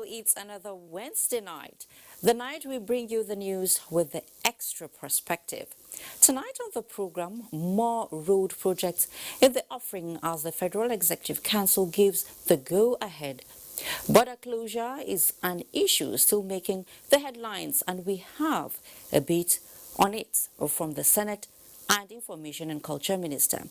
it's another Wednesday night. The night we bring you the news with the extra perspective. Tonight on the program, more road projects in the offering as the Federal Executive Council gives the go-ahead. Border closure is an issue still making the headlines, and we have a bit on it from the Senate and Information and Culture Minister.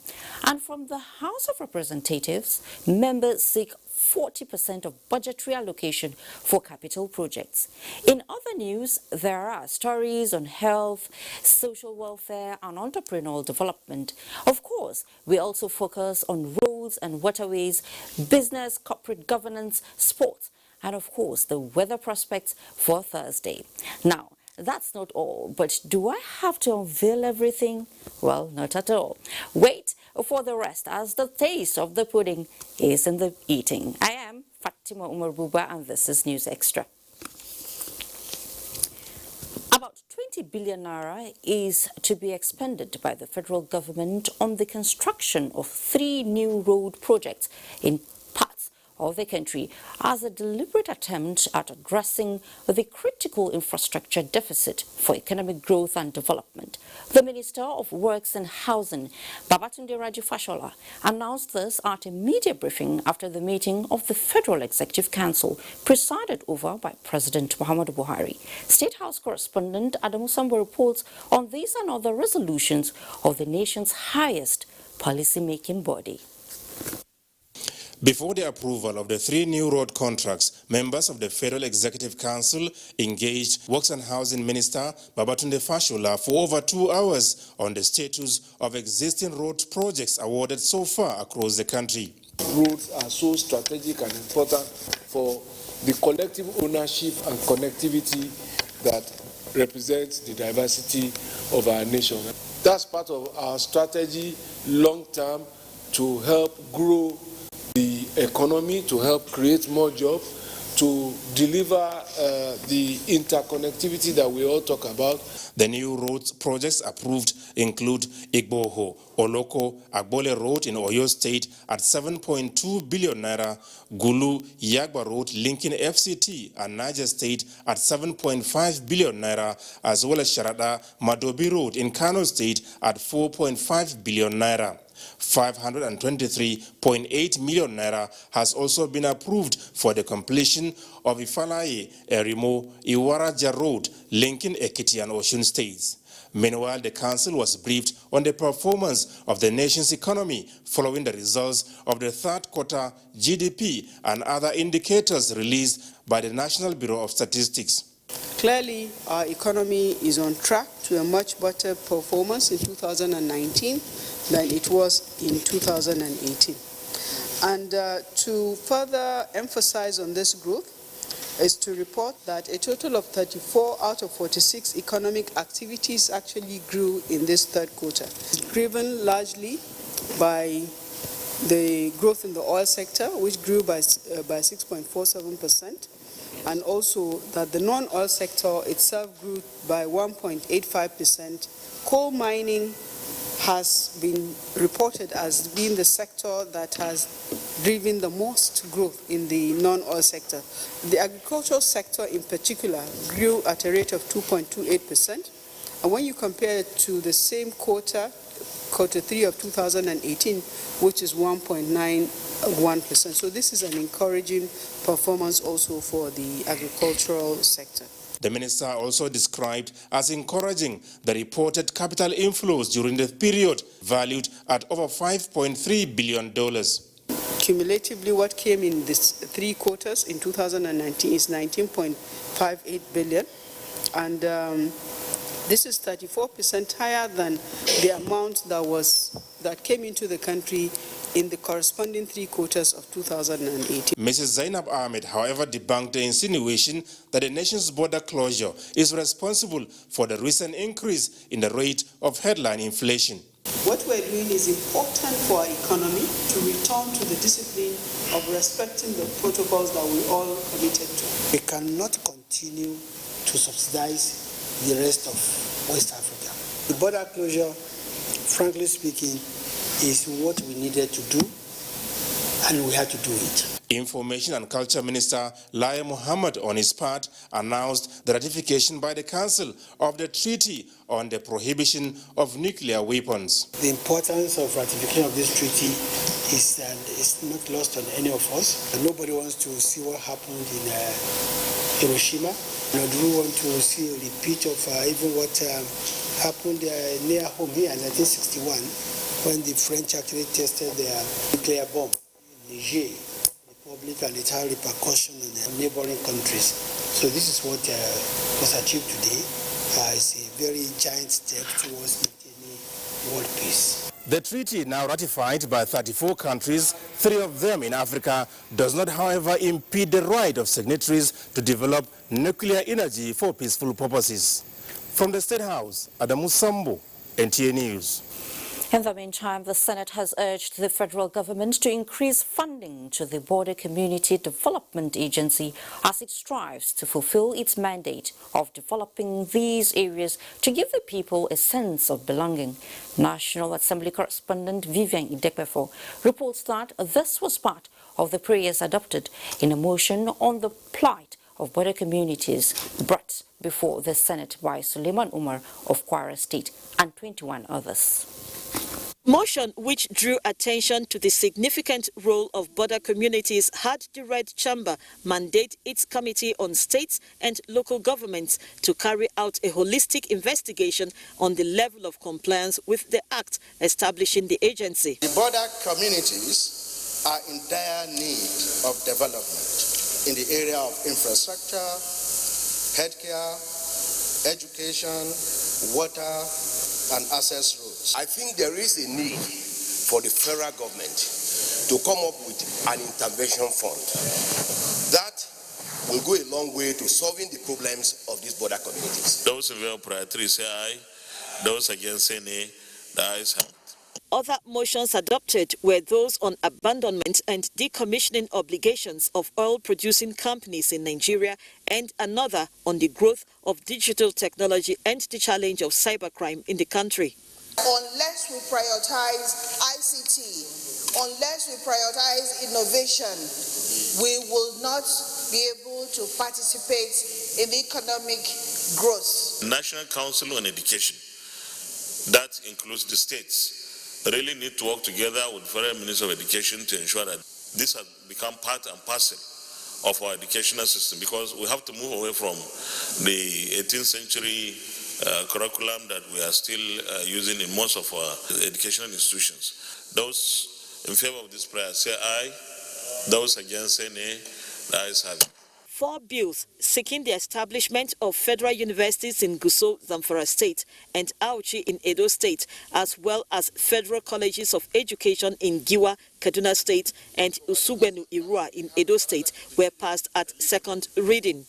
And from the House of Representatives, members seek 40% of budgetary allocation for capital projects. In other news, there are stories on health, social welfare and entrepreneurial development. Of course, we also focus on roads and waterways, business, corporate governance, sports, and of course, the weather prospects for Thursday. Now, that's not all, but do I have to unveil everything? Well, not at all. Wait for the rest, as the taste of the pudding is in the eating. I am Fatima Umar Buba, and this is News Extra. About 20 billion naira is to be expended by the federal government on the construction of 3 new road projects in parts of the country as a deliberate attempt at addressing the critical infrastructure deficit for economic growth and development. The Minister of Works and Housing, Babatunde Fashola, announced this at a media briefing after the meeting of the Federal Executive Council presided over by President Muhammadu Buhari. State House correspondent Adamu Sambo reports on these and other resolutions of the nation's highest policy-making body. Before the approval of the 3 new road contracts, members of the Federal Executive Council engaged Works and Housing Minister Babatunde Fashola for over 2 hours on the status of existing road projects awarded so far across the country. Roads are so strategic and important for the collective ownership and connectivity that represents the diversity of our nation. That's part of our strategy long-term to help grow the economy, to help create more jobs, to deliver the interconnectivity that we all talk about. The new roads projects approved include Igboho, Oloko, Agbole Road in Oyo State at 7.2 billion naira, Gulu, Yagba Road linking FCT and Niger State at 7.5 billion naira, as well as Sharada Madobi Road in Kano State at 4.5 billion naira. 523.8 million naira has also been approved for the completion of Ifalaye, Erimo, Iwaraja Road linking Ekiti and Osun states. Meanwhile, the council was briefed on the performance of the nation's economy following the results of the 3rd quarter GDP and other indicators released by the National Bureau of Statistics. Clearly, our economy is on track to a much better performance in 2019 than it was in 2018. And to further emphasize on this growth is to report that a total of 34 out of 46 economic activities actually grew in this 3rd quarter, driven largely by the growth in the oil sector, which grew by 6.47%. and also that the non-oil sector itself grew by 1.85%. Coal mining has been reported as being the sector that has driven the most growth in the non-oil sector. The agricultural sector in particular grew at a rate of 2.28%, and when you compare it to the same quarter 3 of 2018, which is 1.91%. So this is an encouraging performance also for the agricultural sector. The minister also described as encouraging the reported capital inflows during the period, valued at over $5.3 billion. Cumulatively, what came in these 3 quarters in 2019 is 19.58 billion, and this is 34% higher than the amount that came into the country in the corresponding 3 quarters of 2018. Mrs. Zainab Ahmed, however, debunked the insinuation that the nation's border closure is responsible for the recent increase in the rate of headline inflation. What we're doing is important for our economy to return to the discipline of respecting the protocols that we all committed to. We cannot continue to subsidize the rest of West Africa. The border closure, frankly speaking, is what we needed to do, and we had to do it. Information and Culture Minister Lai Mohammed, on his part, announced the ratification by the Council of the Treaty on the Prohibition of Nuclear Weapons. The importance of ratification of this treaty is not lost on any of us. Nobody wants to see what happened in Hiroshima. Nor do we want to see a repeat of even what happened near home here in 1961, when the French actually tested their nuclear bomb in Niger. And it had repercussion on the neighboring countries. So this is what was achieved today. It's a very giant step towards maintaining world peace. The treaty, now ratified by 34 countries, 3 of them in Africa, does not, however, impede the right of signatories to develop nuclear energy for peaceful purposes. From the State House, Adamu Sambo, NTA News. In the meantime, the Senate has urged the federal government to increase funding to the Border Community Development Agency as it strives to fulfill its mandate of developing these areas to give the people a sense of belonging. National Assembly correspondent Vivian Idekbefo reports that this was part of the prayers adopted in a motion on the plight of border communities brought before the Senate by Suleiman Umar of Kwara State and 21 others. Motion which drew attention to the significant role of border communities had the Red Chamber mandate its Committee on States and Local Governments to carry out a holistic investigation on the level of compliance with the Act establishing the agency. The border communities are in dire need of development in the area of infrastructure, healthcare, education, water, and access roads. I think there is a need for the federal government to come up with an intervention fund that will go a long way to solving the problems of these border communities. Those in favor of prior 3 say aye. Those against say nay. The ayes have it. Other motions adopted were those on abandonment and decommissioning obligations of oil-producing companies in Nigeria and another on the growth of digital technology and the challenge of cybercrime in the country. Unless we prioritize ICT, unless we prioritize innovation, we will not be able to participate in economic growth. National Council on Education, that includes the states, really need to work together with Federal Minister of Education to ensure that this has become part and parcel of our educational system, because we have to move away from the 18th century curriculum that we are still using in most of our educational institutions. Those in favor of this prayer say aye. Those against say nay. The ayes have it. 4 bills seeking the establishment of federal universities in Gusau, Zamfara State, and Auchi in Edo State, as well as federal colleges of education in Giwa, Kaduna State, and Usugbenu Irua in Edo State, were passed at second reading.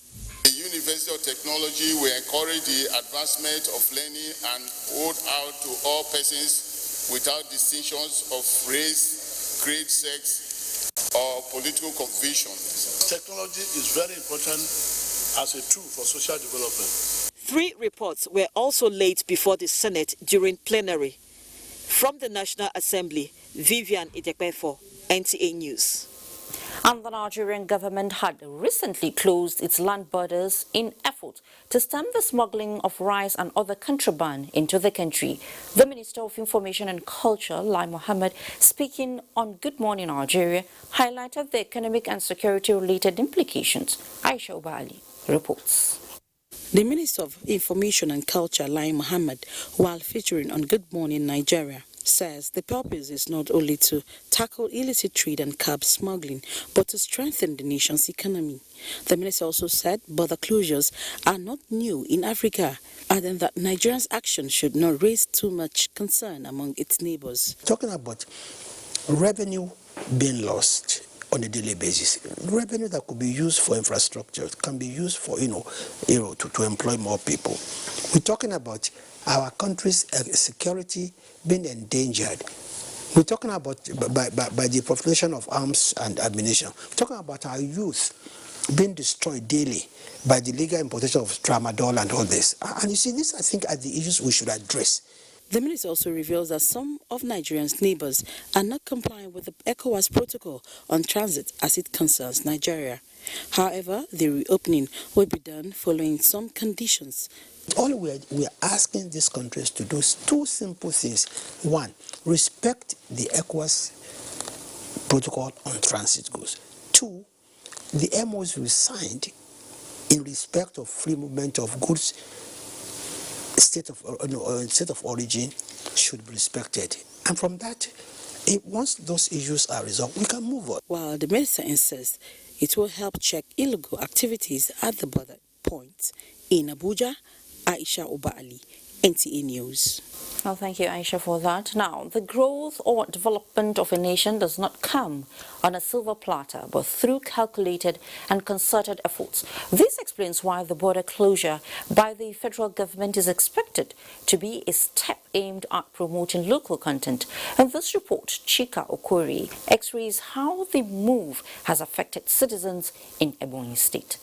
The University of Technology will encourage the advancement of learning and hold out to all persons without distinctions of race, creed, sex, or political conviction. Technology is very important as a tool for social development. 3 reports were also laid before the Senate during plenary. From the National Assembly, Vivian Idekbefo, NTA News. And the Nigerian government had recently closed its land borders in effort to stem the smuggling of rice and other contraband into the country. The Minister of Information and Culture, Lai Mohammed, speaking on Good Morning Nigeria, highlighted the economic and security-related implications. Aisha Obali reports. The Minister of Information and Culture, Lai Mohammed, while featuring on Good Morning Nigeria, says the purpose is not only to tackle illicit trade and curb smuggling, but to strengthen the nation's economy. The minister also said border closures are not new in Africa, adding that Nigeria's action should not raise too much concern among its neighbors. Talking about revenue being lost on a daily basis, revenue that could be used for infrastructure, can be used for, to employ more people. We're talking about our country's security being endangered. We're talking about by the proliferation of arms and ammunition. We're talking about our youth being destroyed daily by the legal importation of tramadol and all this. And you see, these, I think, are the issues we should address. The minister also reveals that some of Nigeria's neighbors are not complying with the ECOWAS protocol on transit as it concerns Nigeria. However, the reopening will be done following some conditions. All we're asking these countries to do is two simple things. One, respect the ECOWAS protocol on transit goods. Two, the MOs we signed in respect of free movement of goods, state of origin should be respected. And from that, once those issues are resolved, we can move on. While the minister insists it will help check illegal activities at the border point. In Abuja, Aisha Oba Ali, NTA News. Well, thank you, Aisha, for that. Now, the growth or development of a nation does not come on a silver platter, but through calculated and concerted efforts. This explains why the border closure by the federal government is expected to be a step aimed at promoting local content. In this report, Chika Okori x-rays how the move has affected citizens in Ebonyi State.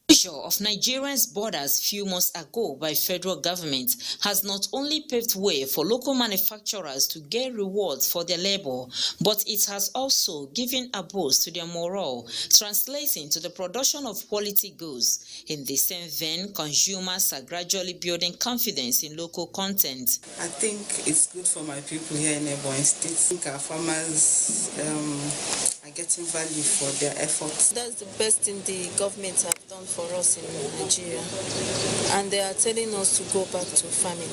Closure of Nigeria's borders few months ago by federal government has not only paved way for local manufacturers to get rewards for their labor, but it has also given a boost to their morale, translating to the production of quality goods. In the same vein, consumers are gradually building confidence in local content. I think it's good for my people here in Ebonyi State. I think our farmers are getting value for their efforts. That's the best thing the government have done for us in Nigeria, and they are telling us to go back to farming.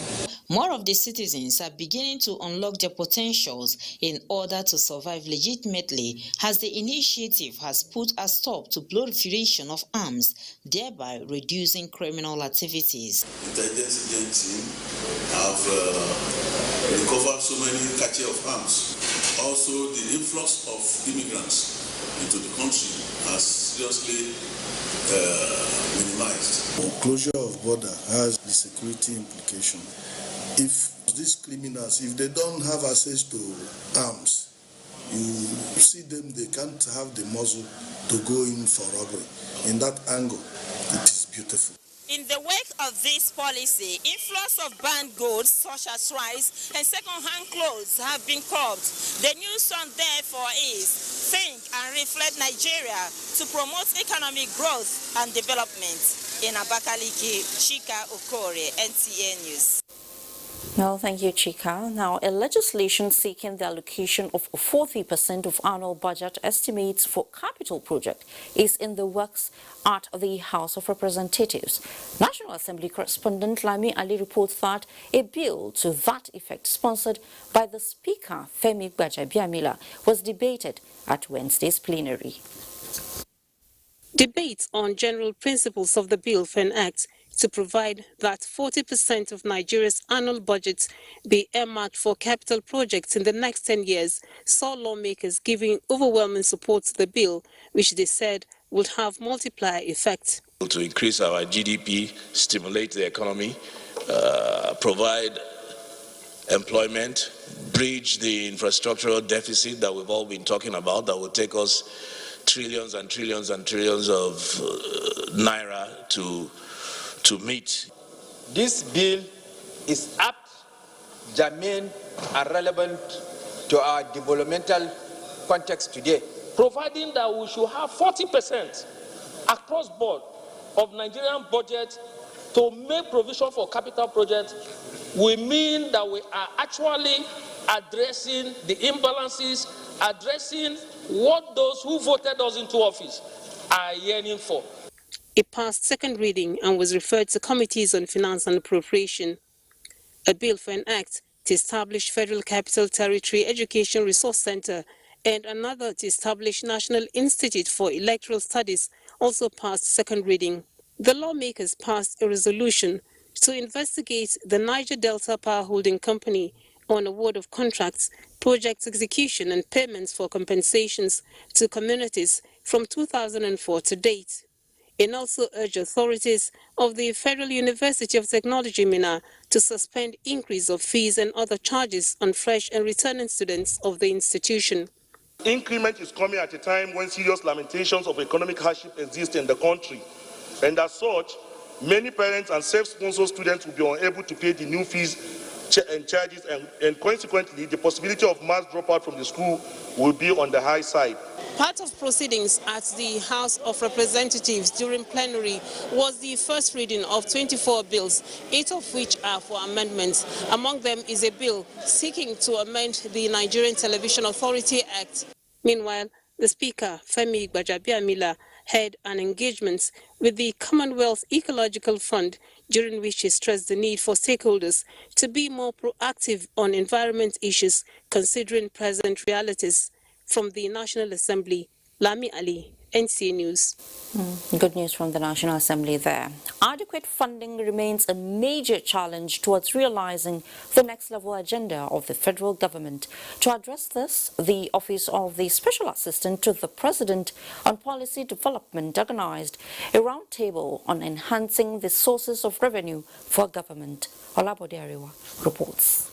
More of the citizens are beginning to unlock their potentials in order to survive legitimately, as the initiative has put a stop to proliferation of arms, thereby reducing criminal activities. The intelligence agency have recovered so many catches of arms. Also, the influx of immigrants into the country has seriously minimized. The closure of border has the security implication. If these criminals, if they don't have access to arms, you see them, they can't have the muscle to go in for robbery. In that angle, it is beautiful. In the wake of this policy, influx of banned goods such as rice and second-hand clothes have been curbed. The new song therefore is Think and Reflect Nigeria to promote economic growth and development. In Abakaliki, Chika Okore, NTA News. Well, thank you, Chika. Now, a legislation seeking the allocation of 40% of annual budget estimates for capital project is in the works at the House of Representatives. National Assembly correspondent Lami Ali reports that a bill to that effect, sponsored by the Speaker Femi Gbajabiamila, was debated at Wednesday's plenary. Debates on general principles of the bill for an act to provide that 40% of Nigeria's annual budget be earmarked for capital projects in the next 10 years saw lawmakers giving overwhelming support to the bill, which they said would have multiplier effect. To increase our GDP, stimulate the economy, provide employment, bridge the infrastructural deficit that we've all been talking about that will take us trillions and trillions and trillions of naira to meet. This bill is apt, germane, and relevant to our developmental context today. Providing that we should have 40% across board of Nigerian budget to make provision for capital projects, we mean that we are actually addressing the imbalances, addressing what those who voted us into office are yearning for. It passed second reading and was referred to committees on finance and appropriation. A bill for an act to establish Federal Capital Territory Education Resource Center and another to establish National Institute for Electoral Studies also passed second reading. The lawmakers passed a resolution to investigate the Niger Delta Power Holding Company on award of contracts, project execution and payments for compensations to communities from 2004 to date. It also urged authorities of the Federal University of Technology, Minna, to suspend increase of fees and other charges on fresh and returning students of the institution. Increment is coming at a time when serious lamentations of economic hardship exist in the country, and as such, many parents and self-sponsored students will be unable to pay the new fees charges, and consequently, the possibility of mass dropout from the school will be on the high side. Part of proceedings at the House of Representatives during plenary was the first reading of 24 bills, 8 of which are for amendments. Among them is a bill seeking to amend the Nigerian Television Authority Act. Meanwhile, the Speaker, Femi Gbajabiamila, had an engagement with the Commonwealth Ecological Fund, during which he stressed the need for stakeholders to be more proactive on environment issues, considering present realities. From the National Assembly, Lami Ali, NCA News. Good news from the National Assembly there. Adequate funding remains a major challenge towards realizing the next level agenda of the federal government. To address this, the Office of the Special Assistant to the President on Policy Development organized a roundtable on enhancing the sources of revenue for government. Olabode Arewa reports.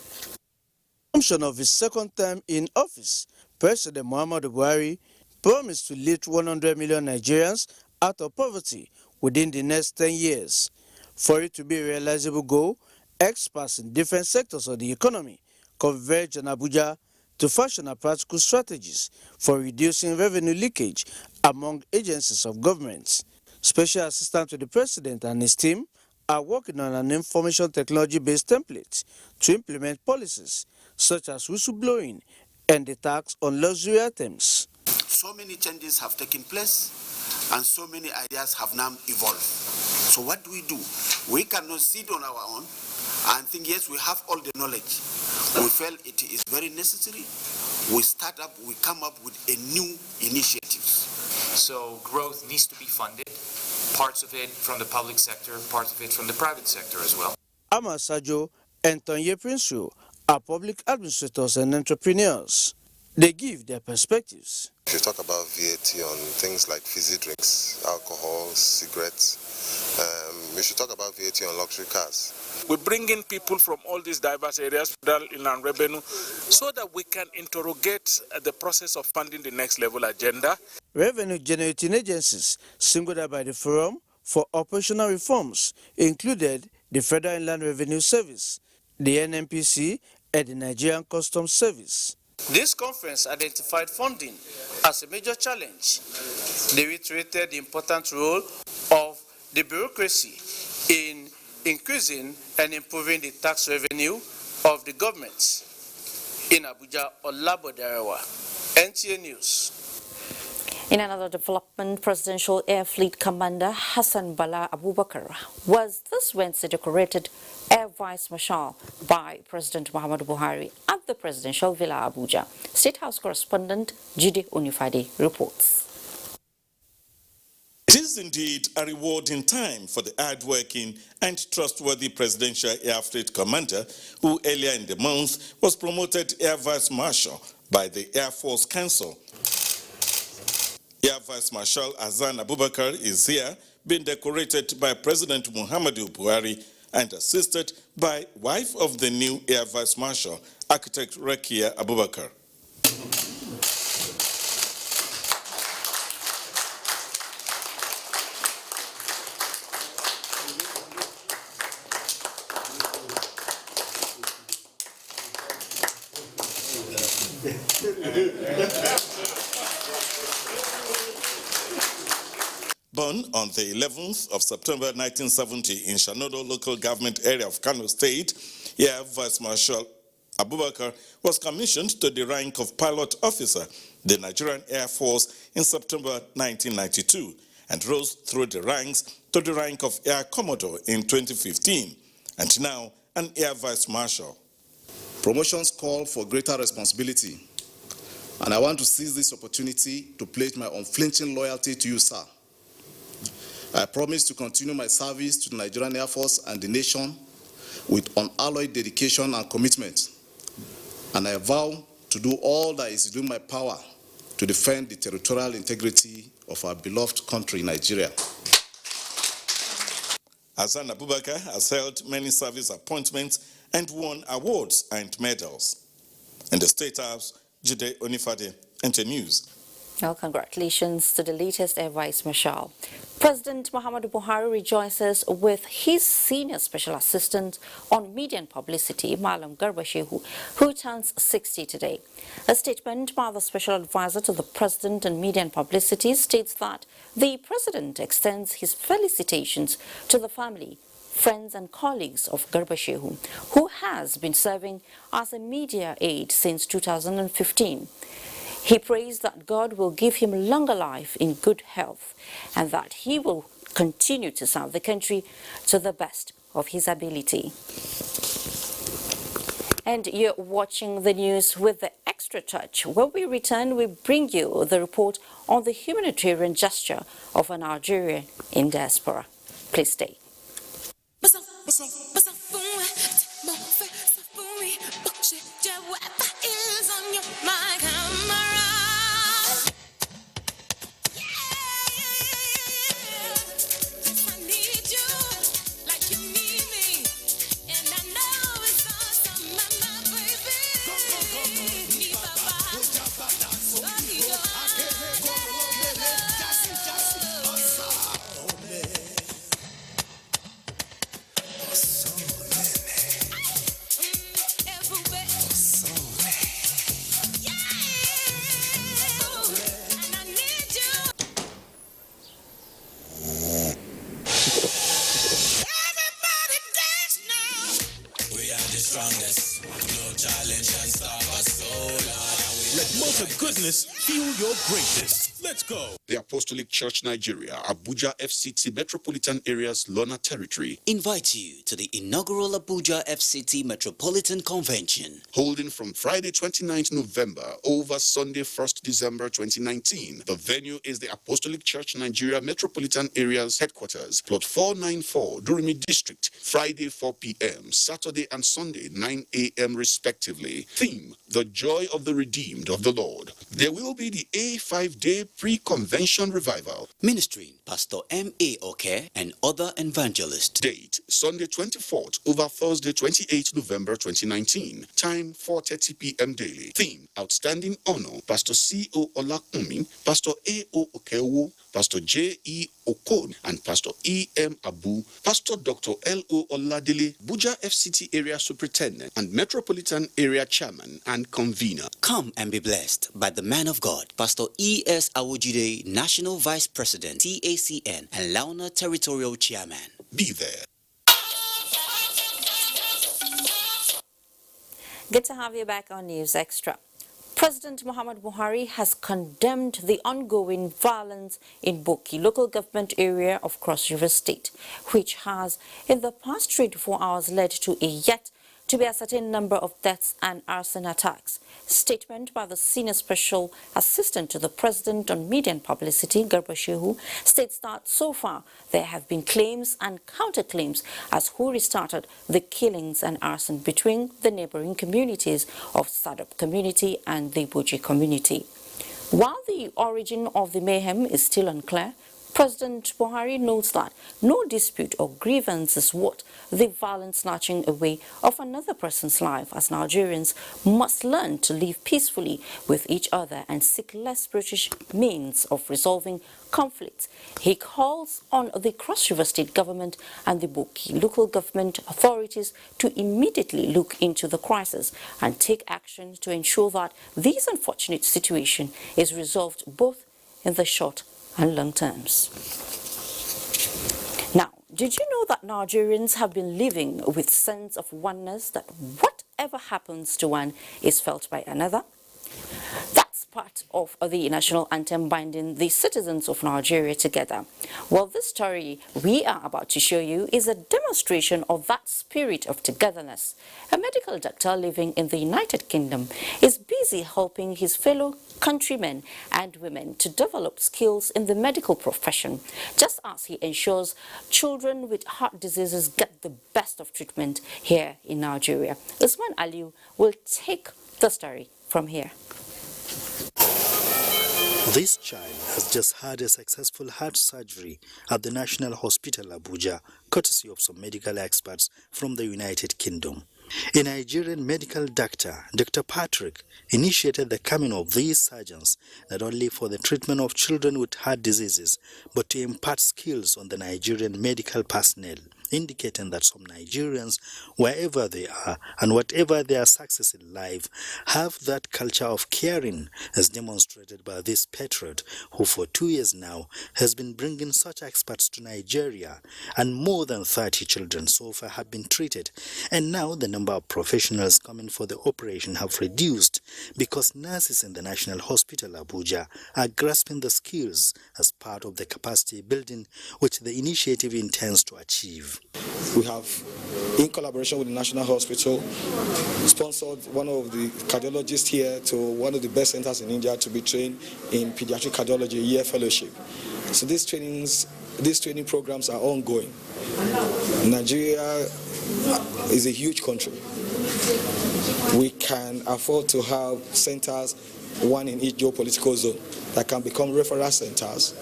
Of his second term in office, President Muhammadu Buhari promised to lift 100 million Nigerians out of poverty within the next 10 years. For it to be a realizable goal, experts in different sectors of the economy converge in Abuja to fashion a practical strategies for reducing revenue leakage among agencies of government. Special Assistant to the President and his team are working on an information technology-based template to implement policies such as whistleblowing and the tax on luxury items. So many changes have taken place and so many ideas have now evolved. So what do? We cannot sit on our own and think, yes, we have all the knowledge. We felt it is very necessary. We start up, we come up with a new initiative. So growth needs to be funded, parts of it from the public sector, parts of it from the private sector as well. Ama Sajo and Tonye Prince are public administrators and entrepreneurs. They give their perspectives. If you talk about VAT on things like fizzy drinks, alcohol, cigarettes, we should talk about VAT on luxury cars. We bring in people from all these diverse areas, federal, inland revenue, so that we can interrogate the process of funding the next level agenda. Revenue generating agencies singled out by the Forum for operational reforms included the Federal Inland Revenue Service, the NNPC, and the Nigerian Customs Service. This conference identified funding as a major challenge. They reiterated the important role of the bureaucracy in increasing and improving the tax revenue of the government. In Abuja, Olabode Arewa, NTA News. In another development, Presidential Air Fleet Commander Hassan Bala Abubakar was this Wednesday decorated Air Vice Marshal by President Muhammadu Buhari at the Presidential Villa Abuja. State House correspondent Jide Onifade reports. It is indeed a rewarding time for the hard-working and trustworthy Presidential Air Fleet Commander who earlier in the month was promoted Air Vice Marshal by the Air Force Council. Air Vice Marshal Hassan Abubakar is here being decorated by President Muhammadu Buhari and assisted by wife of the new Air Vice Marshal, Architect Rakia Abubakar. Born on the 11th of September 1970 in Shanodo local government area of Kano State, Air Vice Marshal Abubakar was commissioned to the rank of pilot officer, the Nigerian Air Force, in September 1992 and rose through the ranks to the rank of Air Commodore in 2015 and now an Air Vice Marshal. Promotions call for greater responsibility, and I want to seize this opportunity to pledge my unflinching loyalty to you, sir. I promise to continue my service to the Nigerian Air Force and the nation with unalloyed dedication and commitment. And I vow to do all that is within my power to defend the territorial integrity of our beloved country, Nigeria. Hassan Abubakar has held many service appointments and won awards and medals. In the State House, Jide Onifade, NTA News. Well, congratulations to the latest Air Vice Marshal. President Muhammadu Buhari rejoices with his senior special assistant on media and publicity, Malam Garba Shehu, who turns 60 today. A statement by the special advisor to the president on media and publicity states that the president extends his felicitations to the family, friends and colleagues of Garba Shehu, who has been serving as a media aide since 2015. He prays that God will give him longer life in good health and that he will continue to serve the country to the best of his ability. And you're watching the news with the Extra Touch. When we return, we bring you the report on the humanitarian gesture of a Nigerian in diaspora. Please stay. Let Motor Goodness fuel your greatness. Let's go. The Apostolic Church Nigeria, Abuja FCT Metropolitan Area's Lona Territory, invite you to the inaugural Abuja FCT Metropolitan Convention, holding from Friday 29th November over Sunday 1st December 2019. The venue is the Apostolic Church Nigeria Metropolitan Area's headquarters, plot 494, Durumi District, Friday 4 p.m., Saturday and Sunday 9 a.m. respectively. Theme: The Joy of the Redeemed of the Lord. There will be the A5-day pre-convention revival. Ministering Pastor M.A. Oke and other evangelists. Date: Sunday 24th over Thursday 28th November 2019. Time: 4:30 p.m. daily. Theme: Outstanding Honor. Pastor C.O. Olakumi, Pastor A.O. Okewo, Pastor J.E. Okon, and Pastor E.M. Abu, Pastor Dr. L.O. Oladile, Abuja FCT Area Superintendent and Metropolitan Area Chairman and Convener. Come and be blessed by the man of God, Pastor E.S. Awojide, National Vice President, TACN, and Launa Territorial Chairman. Be there. Good to have you back on News Extra. President Muhammadu Buhari has condemned the ongoing violence in Boki, local government area of Cross River State, which has, in the past 24 hours, led to a yet to be a certain number of deaths and arson attacks. Statement by the Senior Special Assistant to the President on Media and Publicity, Garba Shehu, states that so far there have been claims and counterclaims as who restarted the killings and arson between the neighboring communities of Sadop community and the Buji community. While the origin of the mayhem is still unclear, President Buhari notes that no dispute or grievance is what the violent snatching away of another person's life, as Nigerians must learn to live peacefully with each other and seek less British means of resolving conflicts. He calls on the Cross River State government and the Boki local government authorities to immediately look into the crisis and take action to ensure that this unfortunate situation is resolved both in the short and long terms. Now, did you know that Nigerians have been living with sense of oneness, that whatever happens to one is felt by another? That's part of the national anthem binding the citizens of Nigeria together. Well, this story we are about to show you is a demonstration of that spirit of togetherness. A medical doctor living in the United Kingdom is busy helping his fellow countrymen and women to develop skills in the medical profession, just as he ensures children with heart diseases get the best of treatment here in Nigeria. Usman Aliu will take the story from here. This child has just had a successful heart surgery at the National Hospital Abuja, courtesy of some medical experts from the United Kingdom. A Nigerian medical doctor, Dr. Patrick, initiated the coming of these surgeons not only for the treatment of children with heart diseases, but to impart skills on the Nigerian medical personnel, indicating that some Nigerians, wherever they are and whatever their success in life, have that culture of caring, as demonstrated by this patriot who for 2 years now has been bringing such experts to Nigeria, and more than 30 children so far have been treated. And now the number of professionals coming for the operation have reduced because nurses in the National Hospital Abuja are grasping the skills as part of the capacity building which the initiative intends to achieve. We have, in collaboration with the National Hospital, sponsored one of the cardiologists here to one of the best centers in India to be trained in pediatric cardiology, a year fellowship. So these training programs are ongoing. Nigeria is a huge country. We can afford to have centers, one in each geopolitical zone, that can become referral centers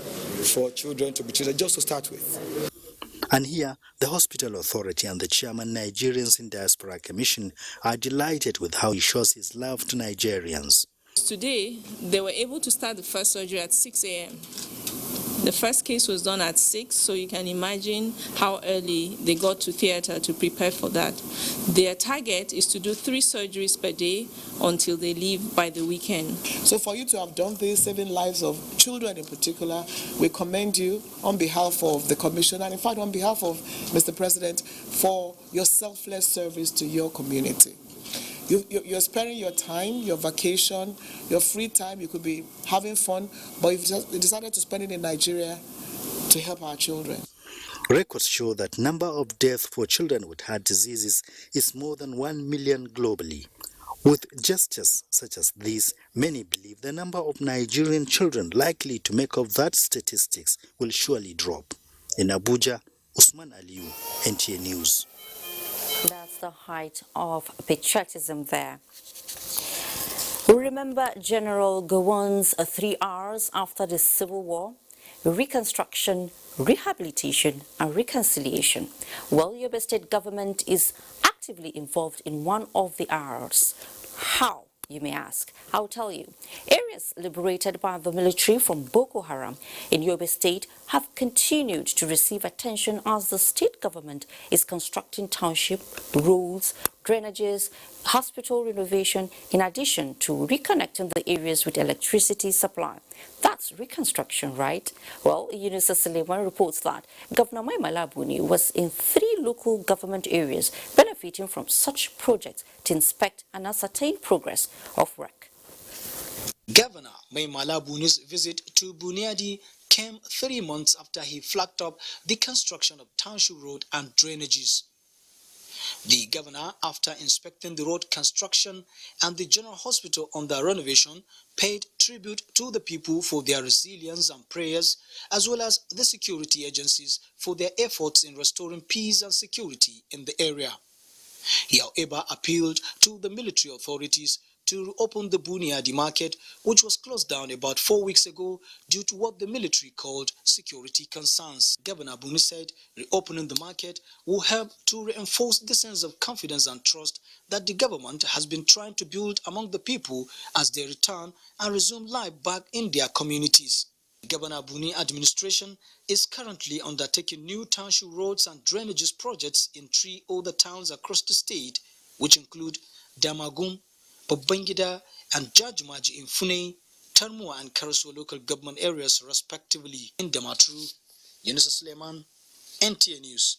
for children to be treated, just to start with. And here, the hospital authority and the chairman Nigerians in Diaspora Commission are delighted with how he shows his love to Nigerians. Today, they were able to start the first surgery at 6 a.m. The first case was done at 6, so you can imagine how early they got to theater to prepare for that. Their target is to do 3 surgeries per day until they leave by the weekend. So for you to have done this, saving lives of children in particular, we commend you on behalf of the Commission and in fact on behalf of Mr. President for your selfless service to your community. You're sparing your time, your vacation, your free time. You could be having fun, but you've decided to spend it in Nigeria to help our children. Records show that number of deaths for children with heart diseases is more than 1 million globally. With gestures such as these, many believe the number of Nigerian children likely to make up that statistics will surely drop. In Abuja, Usman Aliyu, NTA News. That's the height of patriotism there. Remember General Gowon's 3 hours after the Civil War? Reconstruction, rehabilitation and reconciliation. Well, Yobe State government is actively involved in one of the R's. How, you may ask? I'll tell you. Areas liberated by the military from Boko Haram in Yobe State have continued to receive attention as the state government is constructing township, roads, drainages, hospital renovation, in addition to reconnecting the areas with electricity supply. That's reconstruction, right? Well, Yunusa Suleiman reports that Governor Mai Malabuni was in 3 local government areas benefiting from such projects to inspect and ascertain progress of work. Governor Mai Malabuni's visit to Buniadi came 3 months after he flagged up the construction of Township Road and drainages. The governor, after inspecting the road construction and the general hospital under renovation, paid tribute to the people for their resilience and prayers, as well as the security agencies for their efforts in restoring peace and security in the area. He, however, appealed to the military authorities to reopen the Buniadi market, which was closed down about 4 weeks ago due to what the military called security concerns. Governor Buni said reopening the market will help to reinforce the sense of confidence and trust that the government has been trying to build among the people as they return and resume life back in their communities. The Governor Buni administration is currently undertaking new township roads and drainages projects in 3 other towns across the state, which include Damagum, Babangida and Jajumaji in Fune, Tarmua and Karaso local government areas respectively. In Damaturu, Yunusa Suleiman, NTA News.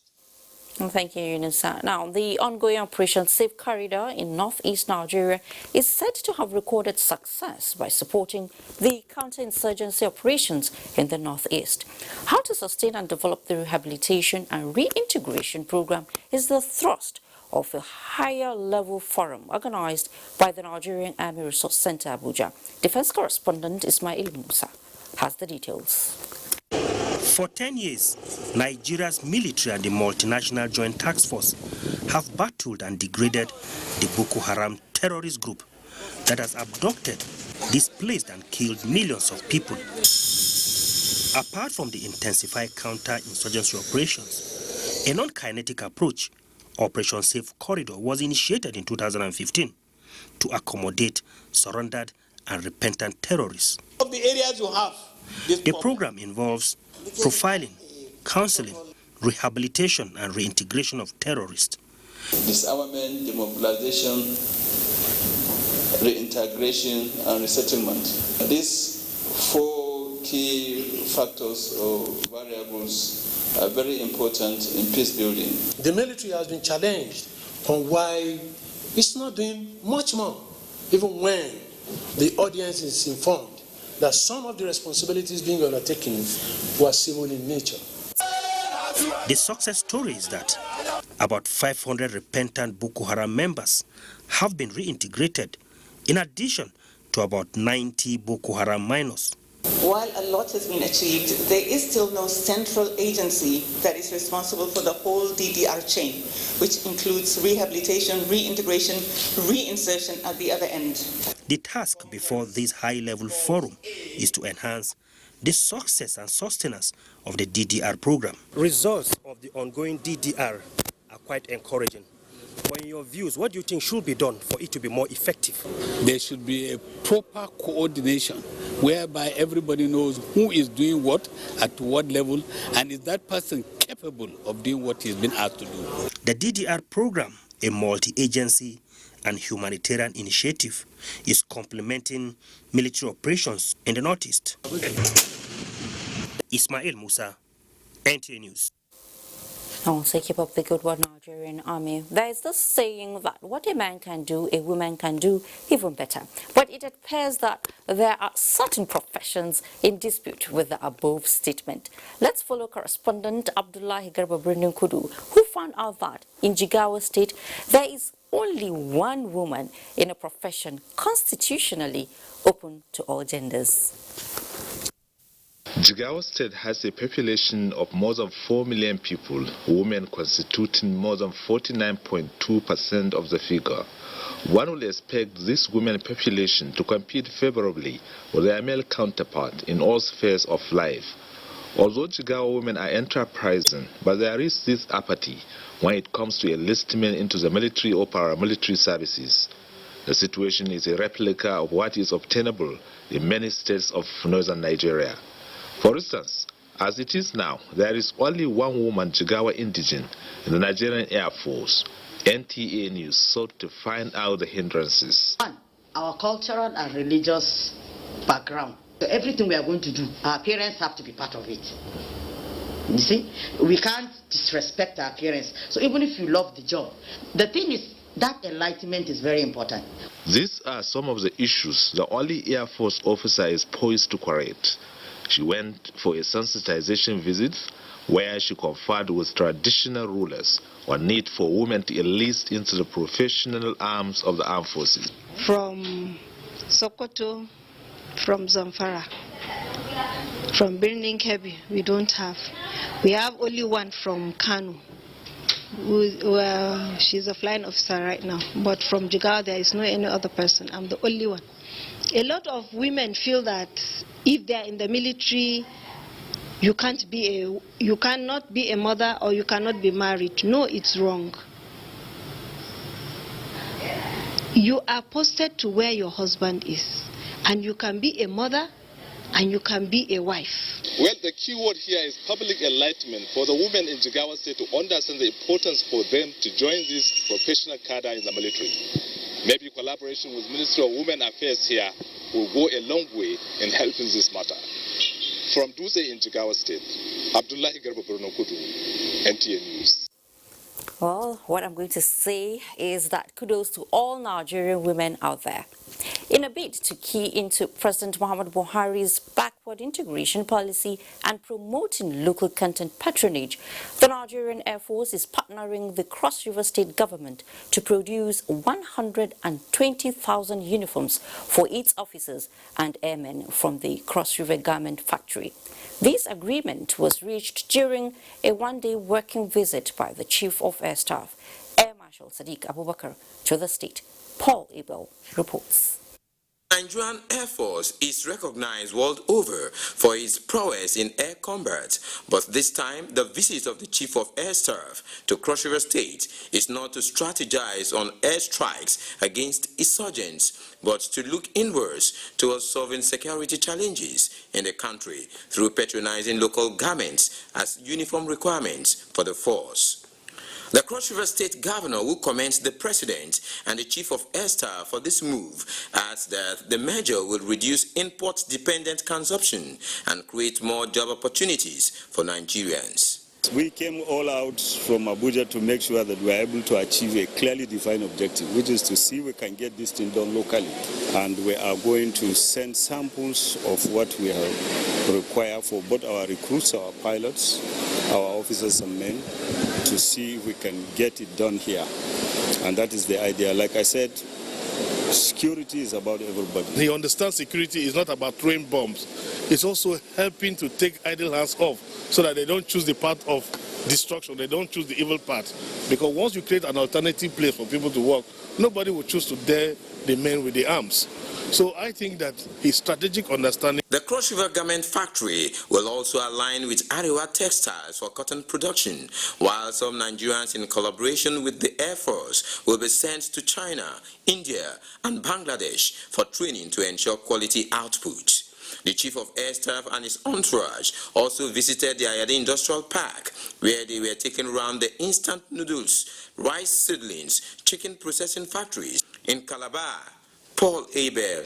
Thank you, Yunusa. Now, the ongoing Operation Safe Corridor in northeast Nigeria is said to have recorded success by supporting the counterinsurgency operations in the northeast. How to sustain and develop the rehabilitation and reintegration program is the thrust of a higher-level forum organized by the Nigerian Army Resource Center, Abuja. Defense correspondent Ismail Musa has the details. For 10 years, Nigeria's military and the multinational joint task force have battled and degraded the Boko Haram terrorist group that has abducted, displaced and killed millions of people. Apart from the intensified counter-insurgency operations, a non-kinetic approach Operation Safe Corridor was initiated in 2015 to accommodate surrendered and repentant terrorists. Of the areas you have, the program involves profiling, counseling, rehabilitation and reintegration of terrorists. Disarmament, demobilization, reintegration and resettlement. These 4 key factors or variables are very important in peace building. The military has been challenged on why it's not doing much more, even when the audience is informed that some of the responsibilities being undertaken were civil in nature. The success story is that about 500 repentant Boko Haram members have been reintegrated, in addition to about 90 Boko Haram minors. While a lot has been achieved, there is still no central agency that is responsible for the whole DDR chain, which includes rehabilitation, reintegration, reinsertion at the other end. The task before this high-level forum is to enhance the success and sustenance of the DDR program. Results of the ongoing DDR are quite encouraging. But in your views, what do you think should be done for it to be more effective? There should be a proper coordination whereby everybody knows who is doing what, at what level, and is that person capable of doing what he's been asked to do. The DDR program, a multi-agency and humanitarian initiative, is complementing military operations in the Northeast. Ismail Musa, NTA News. Also, keep up the good work, Nigerian Army. There is this saying that what a man can do, a woman can do even better. But it appears that there are certain professions in dispute with the above statement. Let's follow correspondent Abdullahi Garba-Kudu, who found out that in Jigawa State, there is only one woman in a profession constitutionally open to all genders. Jigawa State has a population of more than 4 million people, women constituting more than 49.2% of the figure. One would expect this women population to compete favorably with their male counterpart in all spheres of life. Although Jigawa women are enterprising, but there is this apathy when it comes to enlistment into the military or paramilitary services. The situation is a replica of what is obtainable in many states of northern Nigeria. For instance, as it is now, there is only one woman Jigawa indigene in the Nigerian Air Force. NTA News sought to find out the hindrances. One, our cultural and religious background. So everything we are going to do, our parents have to be part of it. You see, we can't disrespect our parents. So even if you love the job, the thing is that enlightenment is very important. These are some of the issues the only Air Force officer is poised to correct. She went for a sensitization visit where she conferred with traditional rulers on need for women to enlist into the professional arms of the armed forces. From Sokoto, from Zamfara, from Birnin Kebbi, we don't have. We have only one from Kano. She's a flying officer right now, but from Jigawa there is no any other person. I'm the only one. A lot of women feel that if they are in the military, you cannot be a mother or you cannot be married. No, it's wrong. You are posted to where your husband is, and you can be a mother and you can be a wife. Well, the key word here is public enlightenment for the women in Jigawa State to understand the importance for them to join this professional cadre in the military. Maybe collaboration with Ministry of Women Affairs here will go a long way in helping this matter. From Duse in Jigawa State, Abdullahi Garba-Kudu, NTA News. Well, what I'm going to say is that kudos to all Nigerian women out there. In a bid to key into President Muhammadu Buhari's backward integration policy and promoting local content patronage, the Nigerian Air Force is partnering the Cross River State government to produce 120,000 uniforms for its officers and airmen from the Cross River Garment Factory. This agreement was reached during a one-day working visit by the Chief of Air Staff, Air Marshal Sadiq Abubakar, to the state. Paul Abel reports. Nigerian Air Force is recognized world over for its prowess in air combat, but this time the visit of the Chief of Air Staff to Cross River State is not to strategize on air strikes against insurgents, but to look inwards towards solving security challenges in the country through patronizing local garments as uniform requirements for the force. The Cross River State Governor, who commends the President and the Chief of Air Staff for this move, adds that the measure will reduce import-dependent consumption and create more job opportunities for Nigerians. We came all out from Abuja to make sure that we are able to achieve a clearly defined objective, which is to see we can get this thing done locally. And we are going to send samples of what we require for both our recruits, our pilots, our officers and men, to see if we can get it done here. And that is the idea. Like I said, security is about everybody. He understands security is not about throwing bombs. It's also helping to take idle hands off so that they don't choose the path of destruction. They don't choose the evil path. Because once you create an alternative place for people to work, nobody will choose to dare the men with the arms. So I think that his strategic understanding. The Cross River Garment Factory will also align with Ariwa Textiles for cotton production, while some Nigerians in collaboration with the Air Force will be sent to China, India, and Bangladesh for training to ensure quality output. The Chief of Air Staff and his entourage also visited the Ayade Industrial Park, where they were taken around the instant noodles, rice seedlings, chicken processing factories in Calabar. Paul Abel,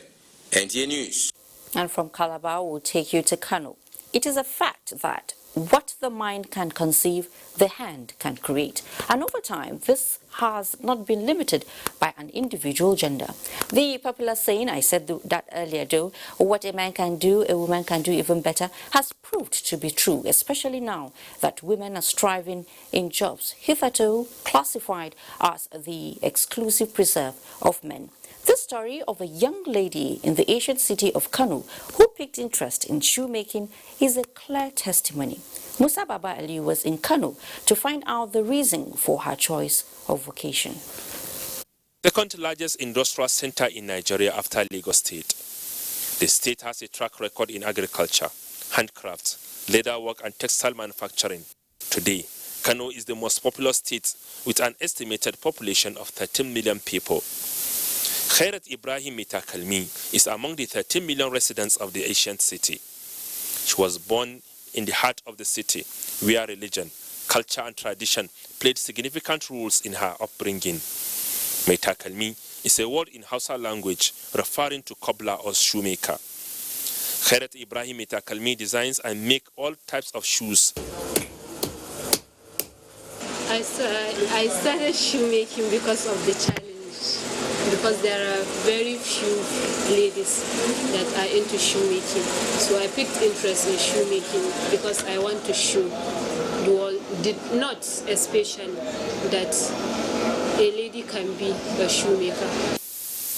NTA News. And from Calabar, we'll take you to Kano. It is a fact that what the mind can conceive, the hand can create. And over time, this has not been limited by an individual gender. The popular saying, I said that earlier though, what a man can do, a woman can do even better, has proved to be true, especially now that women are striving in jobs hitherto classified as the exclusive preserve of men. This story of a young lady in the ancient city of Kano who picked interest in shoemaking is a clear testimony. Musa Baba Ali was in Kano to find out the reason for her choice of vocation. Second largest industrial center in Nigeria after Lagos State. The state has a track record in agriculture, handcrafts, leatherwork and textile manufacturing. Today, Kano is the most populous state with an estimated population of 13 million people. Khairat Ibrahim Mitakalmi is among the 13 million residents of the ancient city. She was born in the heart of the city, where religion, culture and tradition played significant roles in her upbringing. Mitakalmi is a word in Hausa language referring to cobbler or shoemaker. Khairat Ibrahim Mitakalmi designs and makes all types of shoes. I started shoemaking because of the challenge. Because there are very few ladies that are into shoemaking. So I picked interest in shoemaking because I want to show the world, not especially that a lady can be a shoemaker.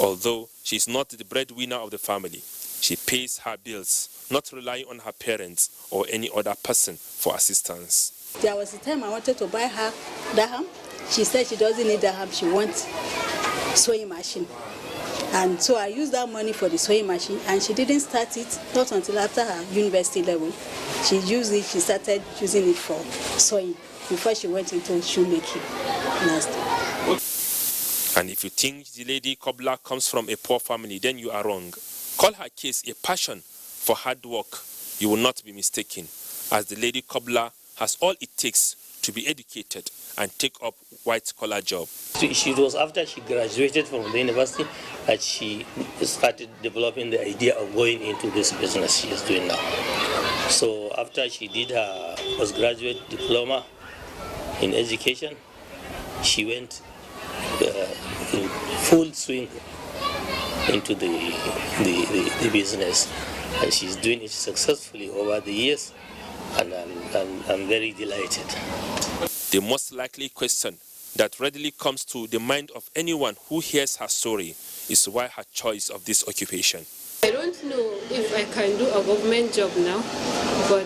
Although she is not the breadwinner of the family, she pays her bills, not relying on her parents or any other person for assistance. There was a time I wanted to buy her dirham. She said she doesn't need dirham, she wants sewing machine. And so I used that money for the sewing machine, and she didn't start it not until after her university level. She started using it for sewing before she went into shoemaking. And if you think the lady cobbler comes from a poor family, then you are wrong. Call her case a passion for hard work. You will not be mistaken, as the lady cobbler has all it takes to be educated and take up white-collar job. It was after she graduated from the university that she started developing the idea of going into this business she is doing now. So after she did her postgraduate diploma in education, she went in full swing into the business, and she's doing it successfully over the years, and I'm very delighted. The most likely question that readily comes to the mind of anyone who hears her story is why her choice of this occupation. I don't know if I can do a government job now, but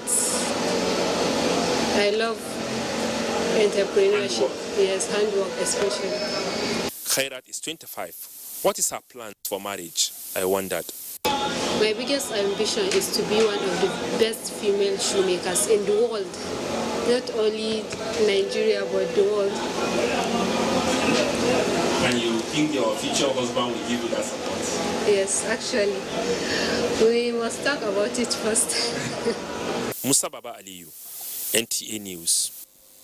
I love entrepreneurship, yes, handwork especially. Khairat is 25. What is her plan for marriage? I wondered. My biggest ambition is to be one of the best female shoemakers in the world. Not only Nigeria, but the world. And you think your future husband will give you that support? Yes, actually. We must talk about it first. Musa Baba Aliyu, NTA News.